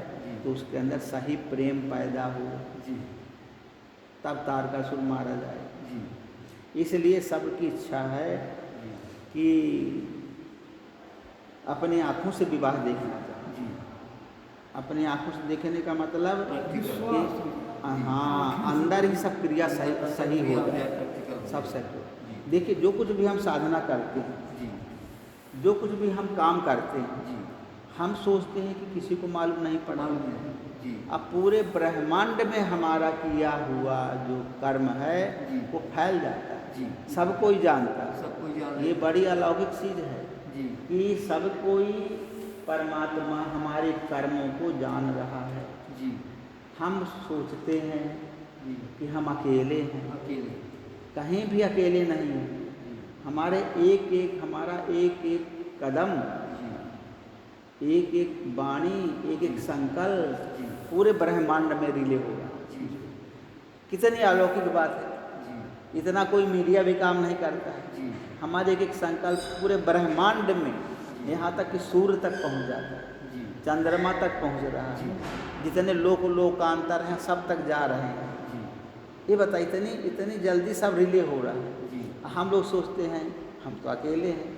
तो उसके अंदर सही प्रेम पैदा हो, तब तारकासुर मारा जाए। इसलिए सबकी इच्छा है कि अपनी आँखों से विवाह देखना चाहिए। अपनी आँखों से देखने का मतलब कि हाँ, अंदर ही सब क्रिया सही हो जाए, सब सही हो। देखिए जो कुछ भी हम साधना करते हैं, जो कुछ भी हम काम करते हैं, हम सोचते हैं कि किसी को मालूम नहीं पड़ा। अब पूरे ब्रह्मांड में हमारा किया हुआ जो कर्म है वो फैल जाता है, सब कोई जानता है। ये बड़ी अलौकिक चीज़ है कि सब कोई परमात्मा हमारे कर्मों को जान रहा है। हम सोचते हैं कि हम अकेले हैं, कहीं भी अकेले नहीं हैं। हमारा एक एक कदम, एक एक वाणी, एक एक संकल्प पूरे ब्रह्मांड में रिले होगा। कितनी अलौकिक बात है, इतना कोई मीडिया भी काम नहीं करता है। हमारे एक एक संकल्प पूरे ब्रह्मांड में, यहाँ तक कि सूर्य तक पहुँच जाता है, चंद्रमा तक पहुँच रहा है, जितने लोकांतर हैं सब तक जा रहे हैं। ये बता, इतनी जल्दी सब रिले हो रहा है। हम लोग सोचते हैं हम तो अकेले हैं,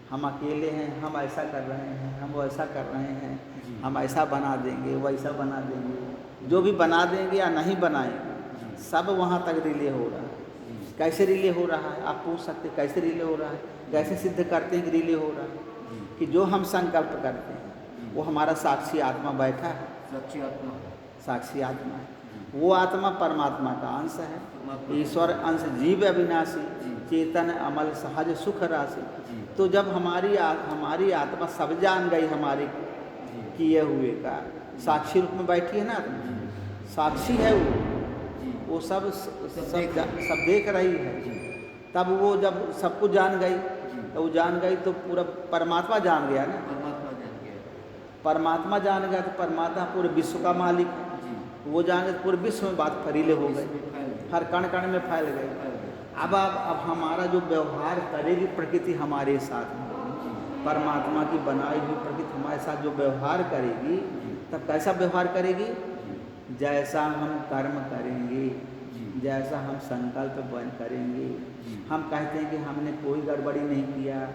हम अकेले हैं, हम ऐसा कर रहे हैं, हम वैसा कर रहे हैं, हम ऐसा बना देंगे, वैसा बना देंगे। जो भी बना देंगे या नहीं बनाएंगे, सब वहाँ तक रिले हो रहा है। कैसे रिले हो रहा है आप पूछ सकते, कैसे रिले हो रहा है? कैसे सिद्ध करते हैं कि रिले हो रहा है? कि जो हम संकल्प करते हैं वो हमारा साक्षी आत्मा बैठा है, साक्षी आत्मा है। वो आत्मा परमात्मा का अंश है, ईश्वर अंश, जीव अविनाशी, चेतन अमल सहज सुख राशि। तो जब हमारी आत्मा सब जान गई हमारे किए हुए का, साक्षी रूप में बैठी है ना, साक्षी है वो सब देख रही है। तब वो जब सबको जान गई तो वो जान गई तो पूरा परमात्मा जान गया ना, परमात्मा जान गया तो परमात्मा पूरे विश्व का मालिक है। वो जान गए तो पूरे विश्व में बात फरीले हो गए, हर कण कण में फैल गए। अब हमारा जो व्यवहार करेगी प्रकृति हमारे साथ, परमात्मा की बनाई हुई प्रकृति हमारे साथ जो व्यवहार करेगी, तब कैसा व्यवहार करेगी? जैसा हम कर्म करेंगे, जैसा हम संकल्प करेंगे। हम कहते हैं कि हमने कोई गड़बड़ी नहीं किया,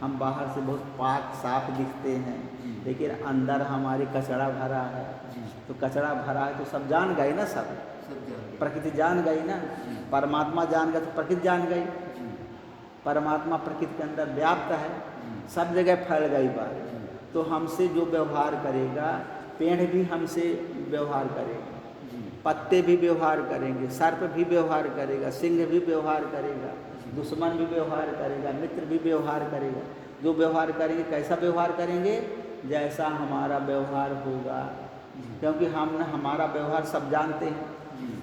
हम बाहर से बहुत पाक साफ दिखते हैं, लेकिन अंदर हमारे कचरा भरा है। तो कचरा भरा है तो सब जान गए ना, सब प्रकृति जान गई ना, परमात्मा जान गया तो प्रकृति जान गई। परमात्मा प्रकृति के अंदर व्याप्त है, सब जगह फैल गई बात। तो हमसे जो व्यवहार करेगा, पेड़ भी हमसे व्यवहार करेगा, पत्ते भी व्यवहार करेंगे, सर्प भी व्यवहार करेगा, सिंह भी व्यवहार करेगा, दुश्मन भी व्यवहार करेगा, मित्र भी व्यवहार करेगा। जो व्यवहार करेंगे कैसा व्यवहार करेंगे? जैसा हमारा व्यवहार होगा, क्योंकि हमारा व्यवहार सब जानते हैं,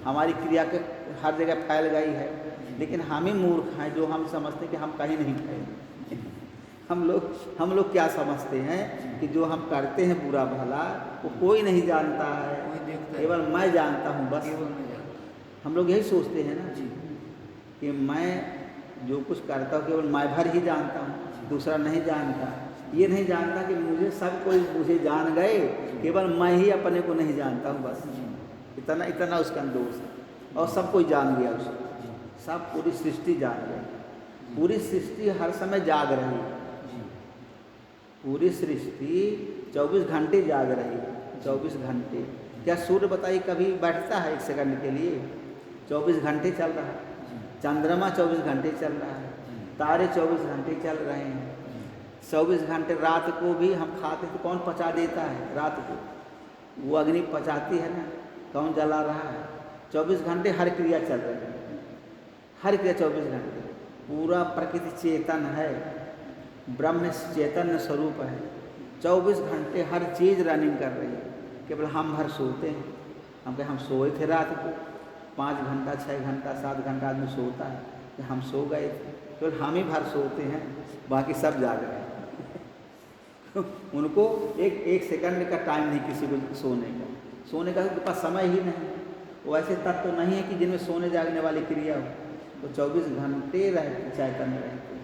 हमारी क्रिया के हर जगह फैल गई है। लेकिन हम ही मूर्ख हैं जो हम समझते हैं कि हम कहीं नहीं फैले। हम लोग क्या समझते हैं कि जो हम करते हैं बुरा भला वो कोई नहीं जानता है, कोई देखता है। केवल मैं जानता हूँ बस। केवल मैं जानता हम लोग यही सोचते हैं ना जी। कि मैं जो कुछ करता हूँ केवल मैं भर ही जानता हूँ, दूसरा नहीं जानता। ये नहीं जानता कि मुझे सब कोई मुझे जान गए, केवल मैं ही अपने को नहीं जानता हूँ बस। इतना इतना उसका दोष है, और सब कोई जान गया उसको, सब पूरी सृष्टि जान गई। पूरी सृष्टि हर समय जाग रही है, पूरी सृष्टि 24 घंटे जाग रही है। 24 घंटे क्या सूर्य बताइए कभी बैठता है 1 सेकंड के लिए? 24 घंटे चल रहा है। चंद्रमा 24 घंटे चल रहा है, तारे 24 घंटे चल रहे हैं। 24 घंटे रात को भी हम खाते तो कौन पचा देता है? रात को वो अग्नि पचाती है ना, कौन जला रहा है? 24 घंटे हर क्रिया चल रही है, हर क्रिया 24 घंटे। पूरा प्रकृति चेतन है, ब्रह्म चैतन्य स्वरूप है। 24 घंटे हर चीज़ रनिंग कर रही है, केवल हम भर सोते हैं। हम सोए थे रात को 5 घंटा 6 घंटा 7 घंटा आदमी सोता है कि हम सो गए थे, केवल हम ही भर सोते हैं, बाकी सब जाग रहे हैं। उनको एक सेकंड का टाइम नहीं किसी को सोने का उनके पास समय ही नहीं। वो ऐसे तत्व तो नहीं है कि जिनमें सोने जागने वाली क्रिया हो, तो 24 घंटे रहते चैतन्य रहते।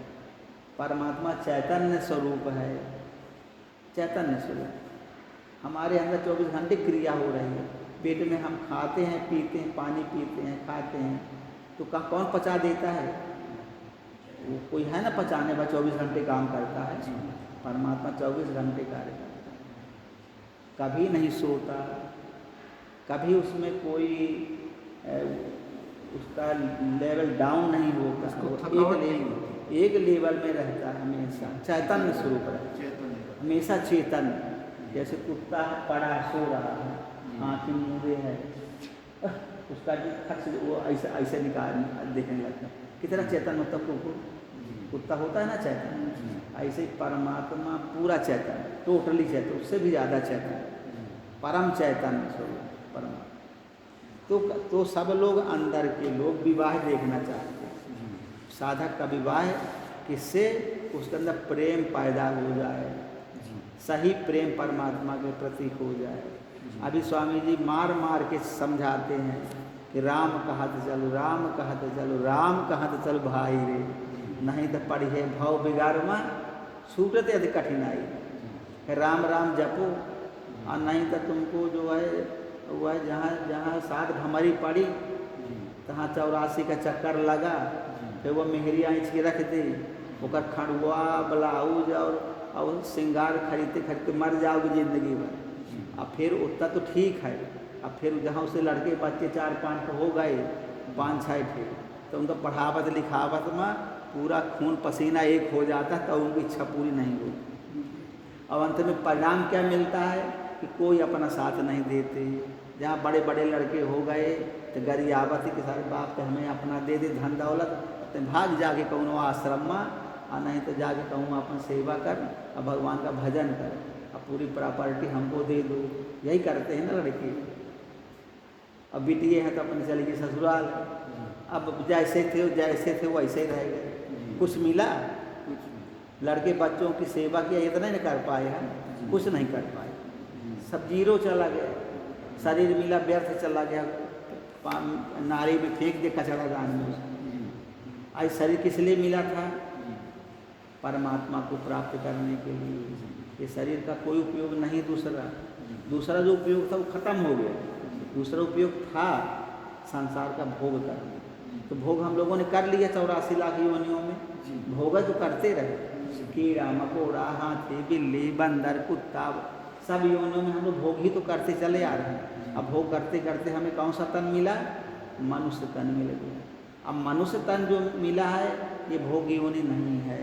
परमात्मा चैतन्य स्वरूप है, चैतन्य स्वरूप। हमारे अंदर 24 घंटे क्रिया हो रही है। पेट में हम खाते हैं, पीते हैं, पानी पीते हैं, खाते हैं, तो कौन पचा देता है? वो कोई है ना पचाने वाला, 24 घंटे काम करता है। परमात्मा 24 घंटे कार्य करता है, कभी नहीं सोता, कभी उसमें कोई उसका लेवल डाउन नहीं होता, एक लेवल में रहता है, हमेशा चैतन्य स्वरूप रहता है, हमेशा चेतन। जैसे कुत्ता पड़ा सो रहा है, आँखें मूंदे है, उसका जो खर्च वो ऐसे निकाल देखने लगता है, कितना चेतन होता कुत्ता होता है ना चैतन्य। ऐसे परमात्मा पूरा चैतन, टोटली चैतन, उससे भी ज़्यादा चैतन, परम चैतन्य स्वरूप परमात्मा। तो सब लोग अंदर के लोग विवाह देखना चाहते हैं। साधक का विवाह किससे? उसके अंदर प्रेम पैदा हो जाए, सही प्रेम परमात्मा के प्रति हो जाए। अभी स्वामी जी मार मार के समझाते हैं कि राम कहत चलो, राम कहत चलो, राम कहत चल भाई रे, नहीं तो पढ़िए भाव बिगाड़मा छूटते यदि कठिनाई। राम राम जपो, और नहीं तो तुमको जो है वह जहाँ 7 भमरी पड़ी तहाँ 84 का चक्कर लगा, फिर वो मेहरी आँच के रख दे, ओकर खड़ुआ ब्लाउज और श्रृंगार खरीदते खरीदते मर जाओगे जिंदगी भर। अब फिर उतना तो ठीक है, अब फिर जहाँ उसे लड़के बच्चे 4-5 हो गए, 5-6 थे, तो उनका पढ़ावत लिखावत में पूरा खून पसीना एक हो जाता, तो उनकी इच्छा पूरी नहीं होती। अब अंत में परिणाम क्या मिलता है कि कोई अपना साथ नहीं देते। जहाँ बड़े बड़े लड़के हो गए तो गरियावत के सारे बाप तो हमें अपना दे दे धन दौलत, तो भाग जाके कहूँ आश्रम में, और नहीं तो जाके कहूँ अपन सेवा कर और भगवान का भजन कर, अब पूरी प्रॉपर्टी हमको दे दो। यही करते हैं ना लड़के। अब बिटिए हैं तो अपने चले गए ससुराल, अब जैसे थे वैसे ही रह गए, कुछ मिला? लड़के बच्चों की सेवा किया, इतना ही नहीं कर पाए हैं, कुछ नहीं कर पाए, सब जीरो चला गया। शरीर मिला व्यर्थ चला गया, नारी में फेंक दे कचरा दान में। आज शरीर किस लिए मिला था? परमात्मा को प्राप्त करने के लिए। ये शरीर का कोई उपयोग नहीं, दूसरा जो उपयोग था वो खत्म हो गया। दूसरा उपयोग था संसार का भोग करना, तो भोग हम लोगों ने कर लिया 84 लाख योनियों में, भोग तो करते रहे। कीड़ा मकोड़ा, हाथी बिल्ली बंदर कुत्ता, सब योनियों में हम लोग भोग ही तो करते चले आ रहे हैं। अब भोग करते करते हमें कौन सा तन मिला? मनुष्य तन मिल गया। अब मनुष्य तन जो मिला है ये भोग योनि नहीं है।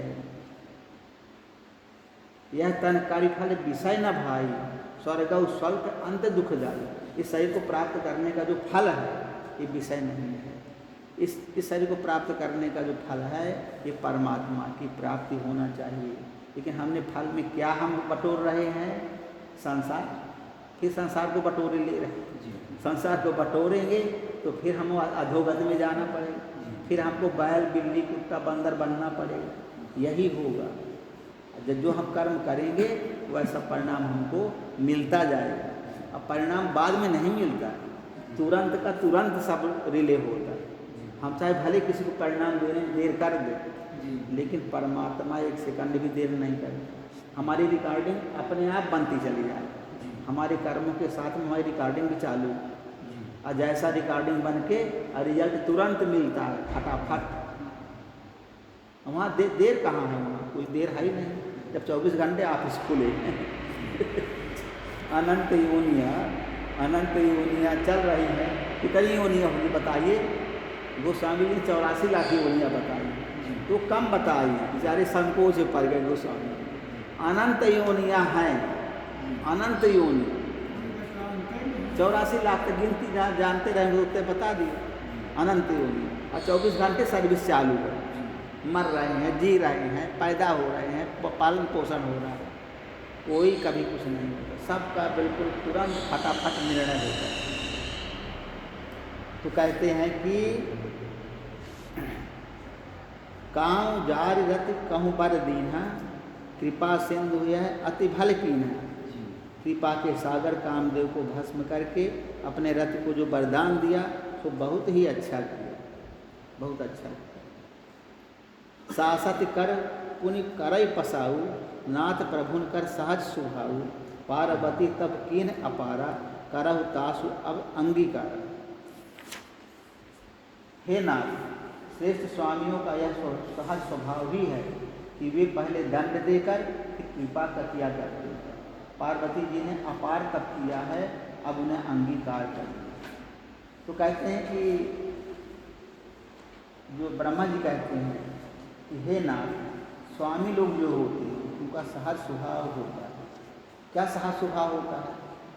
यह तन कार्य फल विषय न भाई, स्वर्ग स्वल्प अंत दुख जाई। इस शरीर को प्राप्त करने का जो फल है ये विषय नहीं है। इस शरीर को प्राप्त करने का जो फल है ये परमात्मा की प्राप्ति होना चाहिए। लेकिन हमने फल में क्या हम बटोर रहे हैं? संसार, फिर संसार को बटोरे ले रहे हैं। संसार को बटोरेंगे तो फिर हम अधोगति में जाना पड़ेगा, फिर हमको बैल बिल्ली कुत्ता बंदर बनना पड़ेगा। यही होगा, जब जो हम कर्म करेंगे वैसा परिणाम हमको मिलता जाएगा। अब परिणाम बाद में नहीं मिलता, तुरंत का तुरंत सब रिले होता है। हम चाहे भले किसी को परिणाम देने में देर कर दे, लेकिन परमात्मा एक सेकंड भी देर नहीं करता। हमारी रिकॉर्डिंग अपने आप बनती चली जाए, हमारे कर्मों के साथ में हमारी रिकॉर्डिंग भी चालू, और जैसा रिकॉर्डिंग बन के रिजल्ट तुरंत मिलता है फटाफट। वहाँ देर कहाँ है, वहाँ कोई देर है ही नहीं। जब 24 घंटे ऑफिस खुले अनंत योनियाँ चल रही हैं। कितनी योनियाँ होगी बताइए? गोस्वामी जी ने 84 लाख योनियाँ बताई, तो कम बताई, बेचारे संकोच से पड़ गए गोस्वामी। अनंत योनियाँ हैं, अनंत योनि 84 लाख तक गिनती जानते रहेंगे उतने बता दिए। अनंत योनि और 24 घंटे सर्विस चालू है, मर रहे हैं, जी रहे हैं, पैदा हो रहे हैं, पालन पोषण हो रहा है, कोई कभी कुछ नहीं होता, सबका बिल्कुल तुरंत फटाफट निर्णय होता है। तो कहते हैं कि काँव जार रति कहूँ बर दीन्हा, कृपा सिंधु यह अति भल कीन्हा। कृपा के सागर कामदेव को भस्म करके अपने रथ को जो वरदान दिया तो बहुत ही अच्छा किया, बहुत अच्छा। सासत कर पुनि करई पसाऊ, नाथ प्रभुन कर सहज सुभाऊ। पार्वती तब कीन अपारा, करहु तासु अब अंगीकार। हे नाथ, श्रेष्ठ स्वामियों का यह सहज स्वभाव ही है कि वे पहले दंड देकर फिर कृपा का किया करते हैं। पार्वती जी ने अपार तप किया है, अब उन्हें अंगीकार कर दिया। तो कहते हैं कि जो ब्रह्मा जी कहते हैं कि हे नाथ, स्वामी लोग जो होते हैं उनका सहज स्वभाव होता है। क्या सहज स्वभाव होता है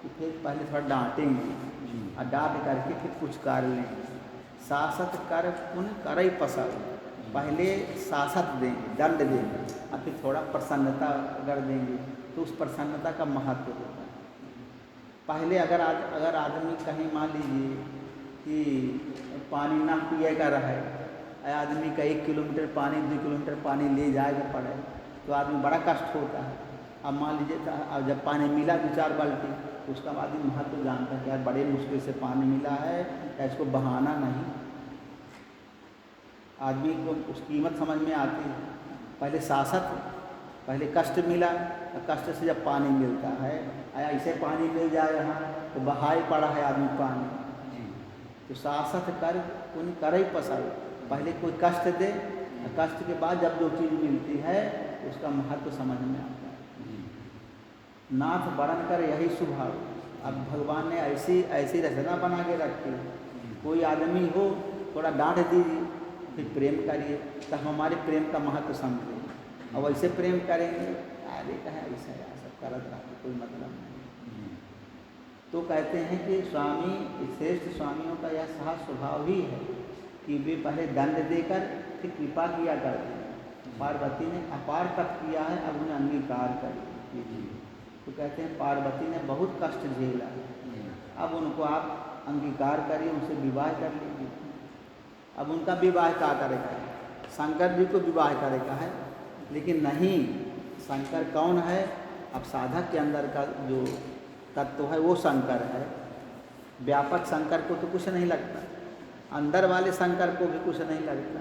कि फिर पहले थोड़ा डांटेंगे और डांट करके फिर कुछ कर लेंगे। शासत कर पुण्य करई पसाऊ, पहले शासत देंगे, दंड देंगे और फिर थोड़ा प्रसन्नता कर देंगे, तो उस प्रसन्नता का महत्व होता है। पहले अगर आदमी कहीं मान लीजिए कि पानी ना पिए का रहे, आदमी का 1 किलोमीटर पानी 2 किलोमीटर पानी ले जाएगा पड़े, तो आदमी बड़ा कष्ट होता है। अब मान लीजिए अब जब पानी मिला 2-4 बाल्टी, तो उसका आदमी महत्व जानता है कि यार बड़े मुश्किल से पानी मिला है, या इसको बहाना नहीं। आदमी को उस कीमत समझ में आती है। पहले शासक, पहले कष्ट मिला, और कष्ट से जब पानी मिलता है, ऐसे पानी मिल जाए यहाँ तो बहाई पड़ा है आदमी पानी। तो शासक कर पुण्य करई पसाऊ, पहले कोई कष्ट दे, कष्ट के बाद जब जो चीज़ मिलती है उसका महत्व समझ में आता है। नाथ बरन कर यही स्वभाव। अब भगवान ने ऐसी रचना बना के रखी, कोई आदमी हो थोड़ा डांट दीजिए, फिर प्रेम करिए, तो हम हमारे प्रेम का महत्व समझें। अब ऐसे प्रेम करेंगे, अरे कहे ऐसा सब करत रहा, कोई मतलब नहीं। तो कहते हैं कि स्वामी, श्रेष्ठ स्वामियों का यह सहज स्वभाव ही है कि वे पहले दंड देकर फिर कृपा किया करते हैं। पार्वती ने अपार तप किया है, अब उन्हें अंगीकार कर लीजिए। तो कहते हैं पार्वती ने बहुत कष्ट झेला, अब उनको आप अंगीकार करिए, उनसे विवाह कर लीजिए। अब उनका विवाह क्या करेगा? शंकर जी को विवाह करेगा है, लेकिन नहीं, शंकर कौन है? अब साधक के अंदर का जो तत्व है वो शंकर है। व्यापक शंकर को तो कुछ नहीं लगता, अंदर वाले शंकर को भी कुछ नहीं लगता।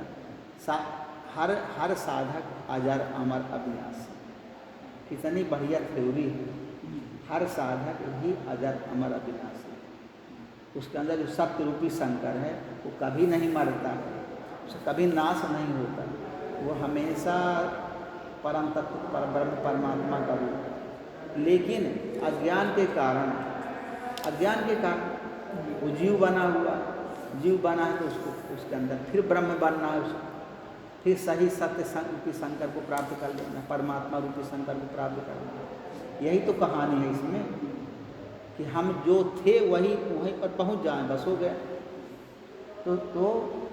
हर साधक अजर अमर अविनाशी, कितनी बढ़िया थ्योरी है। हर साधक ही अजर अमर अविनाशी, उसके अंदर जो सत्य रूपी शंकर है वो कभी नहीं मरता है, उसका कभी नाश नहीं होता, वो हमेशा परम तत्व परब्रह्म परमात्मा का रूप है। लेकिन अज्ञान के कारण वो जीव बना है, तो उसको उसके अंदर फिर ब्रह्म बनना है, उसको फिर सही सत्य रूपी शंकर को प्राप्त कर लेना, परमात्मा रूपी शंकर को प्राप्त करना। यही तो कहानी है इसमें कि हम जो थे वहीं पर पहुंच जाएं, बस हो गया। तो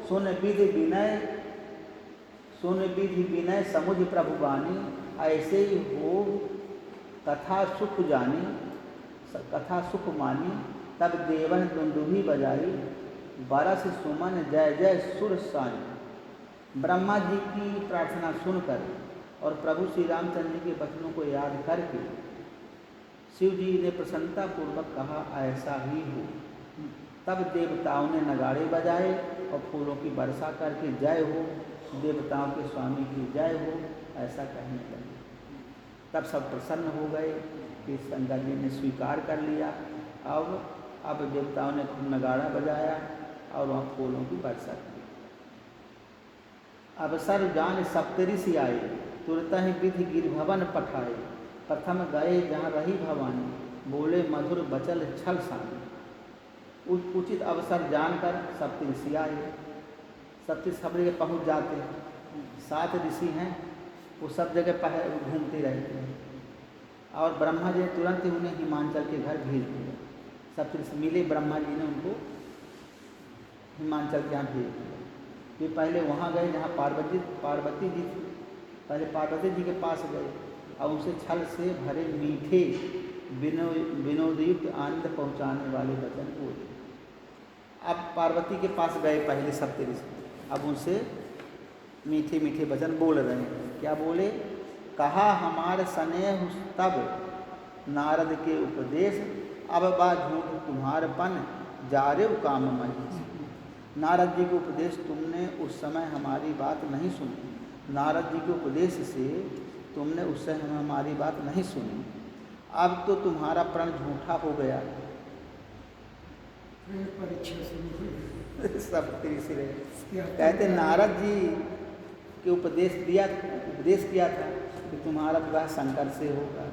सुन विधि विनय समुझ प्रभु बानी, ऐसे ही हो कथा सुख जानी, कथा सुख मानी। तब देवन दुंदुभी बजाई, बरस सुमन जय जय सुर साई। ब्रह्मा जी की प्रार्थना सुनकर और प्रभु श्री रामचंद्र जी के वचनों को याद करके शिव जी ने प्रसन्नतापूर्वक कहा ऐसा ही हो। तब देवताओं ने नगाड़े बजाए और फूलों की वर्षा करके जय हो, देवताओं के स्वामी की जय हो, ऐसा कहने लगे। तब सब प्रसन्न हो गए कि शंकर जी ने स्वीकार कर लिया। अब देवताओं ने खूब नगाड़ा बजाया और वहाँ फूलों की वर्षा की। अब सर जान सप्तऋषि आए, तुरत ही विधि गिर भवन पठाए। प्रथम गए जहाँ रही भवानी, बोले मधुर बचल छल सानी। उचित अवसर जानकर सप्तऋषि आए। सप्तऋषि सब जगह पहुँच जाते हैं। 7 ऋषि हैं, वो सब जगह घूमते रहते हैं। और ब्रह्मा जी ने तुरंत ही उन्हें हिमांचल के घर भेज दिया। सप्तऋषि मिले, ब्रह्मा जी ने उनको हिमांचल के यहाँ भेज दिया। वे पहले वहाँ गए जहाँ पार्वती जी थी। पहले पार्वती जी के पास गए और उनसे छल से भरे मीठे विनोदयुक्त आनंद पहुँचाने वाले वचन बोले। अब पार्वती के पास गए पहले सप्तऋषि, अब उनसे मीठे मीठे वचन बोल रहे हैं। क्या बोले? कहा हमारे स्नेह तब नारद के उपदेश, अब बा झूठ तुम्हारपन जारे काम मही। नारद जी के उपदेश तुमने उस समय हमारी बात नहीं सुनी। नारद जी के उपदेश से तुमने उस समय हमारी बात नहीं सुनी। अब तो तुम्हारा प्रण झूठा हो गया। परीक्षा से सप्तऋषि कहते नारद जी के उपदेश किया था कि तुम्हारा विवाह शंकर से होगा,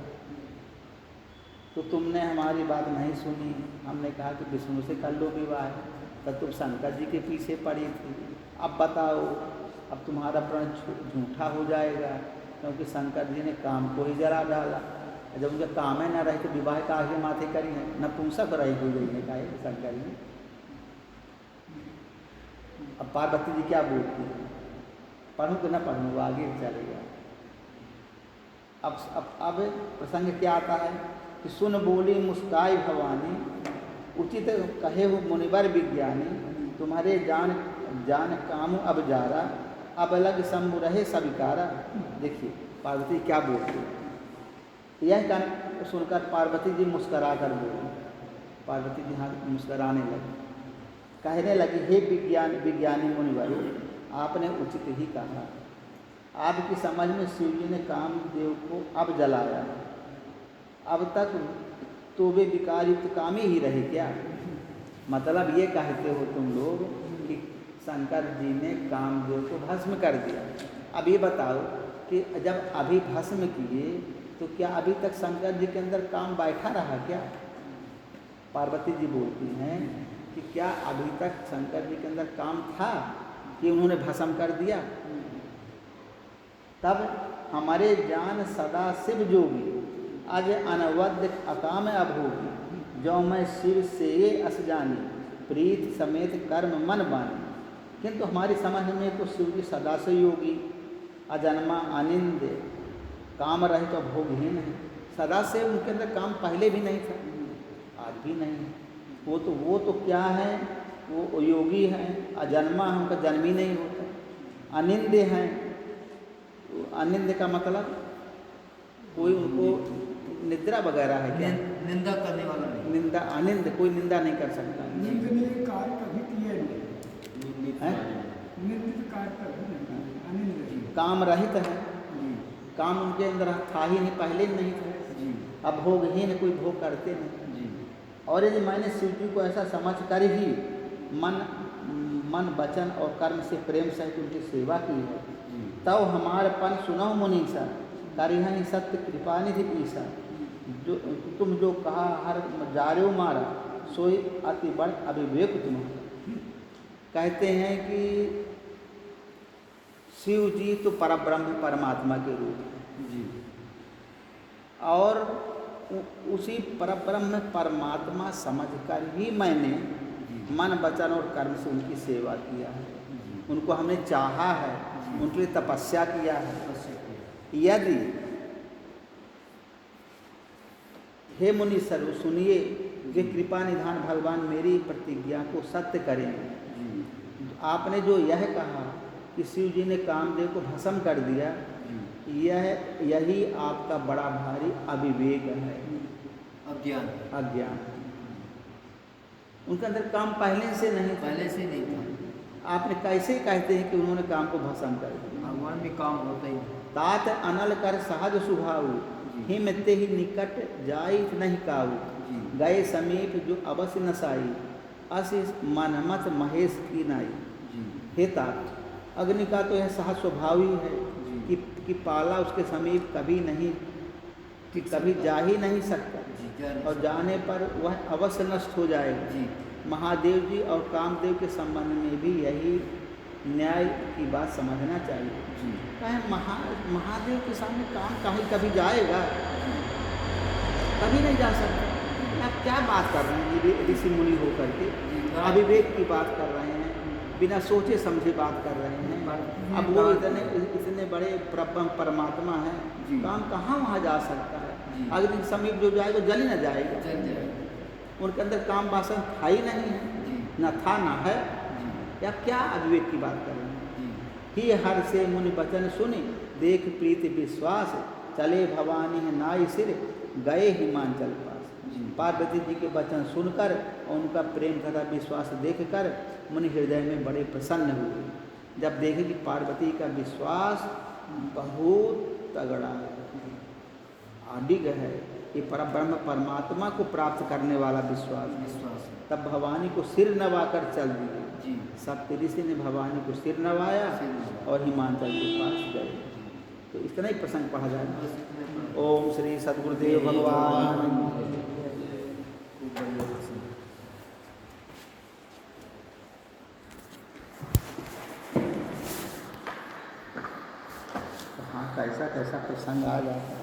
तो तुमने हमारी बात नहीं सुनी। हमने कहा कि विष्णु से कर लो विवाह, तब तुम शंकर जी के पीछे पड़ी थी। अब बताओ, अब तुम्हारा प्रण झूठा हो जाएगा, क्योंकि शंकर जी ने काम को ही जला डाला। जब उनका काम ही न रहे तो विवाह का आगे माथे करी है, नपुंसक रही हो गई है कहे शंकर जी। अब पार्वती जी क्या बोलती है? पढ़ूँ कि न पढ़ूँ, वो आगे चलेगा। अब प्रसंग क्या आता है कि सुन बोली मुस्काई भवानी, उचित कहे हो मुनिवर विज्ञानी। तुम्हारे जान कामु अब जारा, अब अलग शंभु रहे सविकारा। देखिए पार्वती क्या बोलती है। यह गाना सुनकर पार्वती जी मुस्करा कर बोली। पार्वती जी हाँ मुस्कराने लगी, कहने लगी हे विज्ञानी मुनिवर, आपने उचित ही कहा। आपकी समझ में शिव जी ने कामदेव को अब जलाया। अब तक तो वे विकार युक्त कामी ही रहे क्या? मतलब ये कहते हो तुम लोग कि शंकर जी ने कामदेव को भस्म कर दिया। अब ये बताओ कि जब अभी भस्म किए तो क्या अभी तक शंकर जी के अंदर काम बैठा रहा क्या? पार्वती जी बोलती हैं कि क्या अभी तक शंकर जी के अंदर काम था कि उन्होंने भस्म कर दिया? तब हमारे जान सदा शिव जोगी, आज अनवद्य अकाम अब होगी। जो मैं शिव से ये अस जानी, प्रीत समेत कर्म मन बानी। किंतु हमारी समझ में तो शिव जी सदा से योगी, अजन्मा अनिंद, काम रहित तो भोगहीन है। सदा से उनके अंदर काम पहले भी नहीं था, आज भी नहीं है। वो तो क्या है? वो योगी हैं, अजन्मा है, उनका जन्म ही नहीं होता। अनिंद हैं, अनिंद का मतलब कोई उनको निद्रा वगैरह है क्या? निंदा करने वाला नहीं। निंदा अनिंद, कोई निंदा नहीं कर सकता। निंदनीय कार्य कभी किया नहीं, निंदित कार्य कभी नहीं, अनिंद काम रहित है, काम उनके अंदर था ही नहीं, पहले नहीं था। अब भोगहीन, कोई भोग करते नहीं। और यदि मैंने शिव जी को ऐसा समझ कर ही मन वचन और कर्म से प्रेम सहित उनकी सेवा की है, तब हमारे पन सुनो मुनीसा, करिहं सत्य कृपा निधि ईसा। जो तुम जो कहा हर जारो मारा, सोई अति बड़ अविवेक तुम्हारा। कहते हैं कि शिव जी तो परब्रह्म परमात्मा के रूप हैं, और उसी परब्रह्म परमात्मा समझकर ही मैंने मन वचन और कर्म से उनकी सेवा किया है। उनको हमने चाहा है, उनके लिए तपस्या किया है। यदि हे मुनि सर्व सुनिए, वे कृपा निधान भगवान मेरी प्रतिज्ञा को सत्य करेंगे। आपने जो यह कहा कि शिव जी ने कामदेव को भस्म कर दिया, यही आपका बड़ा भारी अविवेक है, अज्ञान। अज्ञान। उनके अंदर काम पहले से नहीं था। पहले से नहीं था। आपने कैसे कहते हैं कि उन्होंने काम को भस्म कर दिया? भगवान में काम होता ही नहीं। तात अनल कर सहज स्वभाव, हिम ते ही निकट जाई नहीं काऊ, गए समीप जो अवश्य नसाई, अस मनमत महेश की नाई। हे तात, अग्नि का तो यह सहज स्वभाव ही है कि पाला उसके समीप कभी नहीं, कि कभी जा ही नहीं सकता, और जाने पर वह अवश्य नष्ट हो जाएगा। महादेव जी और कामदेव के संबंध में भी यही न्याय की बात समझना चाहिए। कहें महादेव के सामने काम कहीं कभी जाएगा? कभी नहीं जा सकता। आप क्या बात कर रहे हैं ऋषि मुनि होकर के? अविवेक की बात कर रहे हैं, बिना सोचे समझे बात कर रहे हैं। अब वो इतने बड़े परमात्मा हैं, काम कहाँ वहाँ जा सकता है? अग्नि के समीप जो जाएगा जल ही न जाएगा। उनके अंदर काम वासना था ही नहीं है, न था न है। या क्या अविवेक की बात कर रहे हैं? ही हर से मुनि वचन सुनी, देख प्रीति विश्वास, चले भवानी है नाई सिर, गए हिमांचल पास। पार्वती जी के वचन सुनकर और उनका प्रेम तथा विश्वास देखकर मुनि हृदय में बड़े प्रसन्न हुए। जब देखे कि पार्वती का विश्वास बहुत तगड़ा है, अडिग है, ये परब्रह्म परमात्मा को प्राप्त करने वाला विश्वास, तब भवानी को सिर नवाकर चल दिए। सब ऋषि ने भवानी को सिर नवाया और हिमांचल के पास गए। तो इतना ही प्रसंग पढ़ा जाए। ओम श्री सद्गुरुदेव भगवान। हाँ, कैसा कैसा प्रसंग आ जाता है।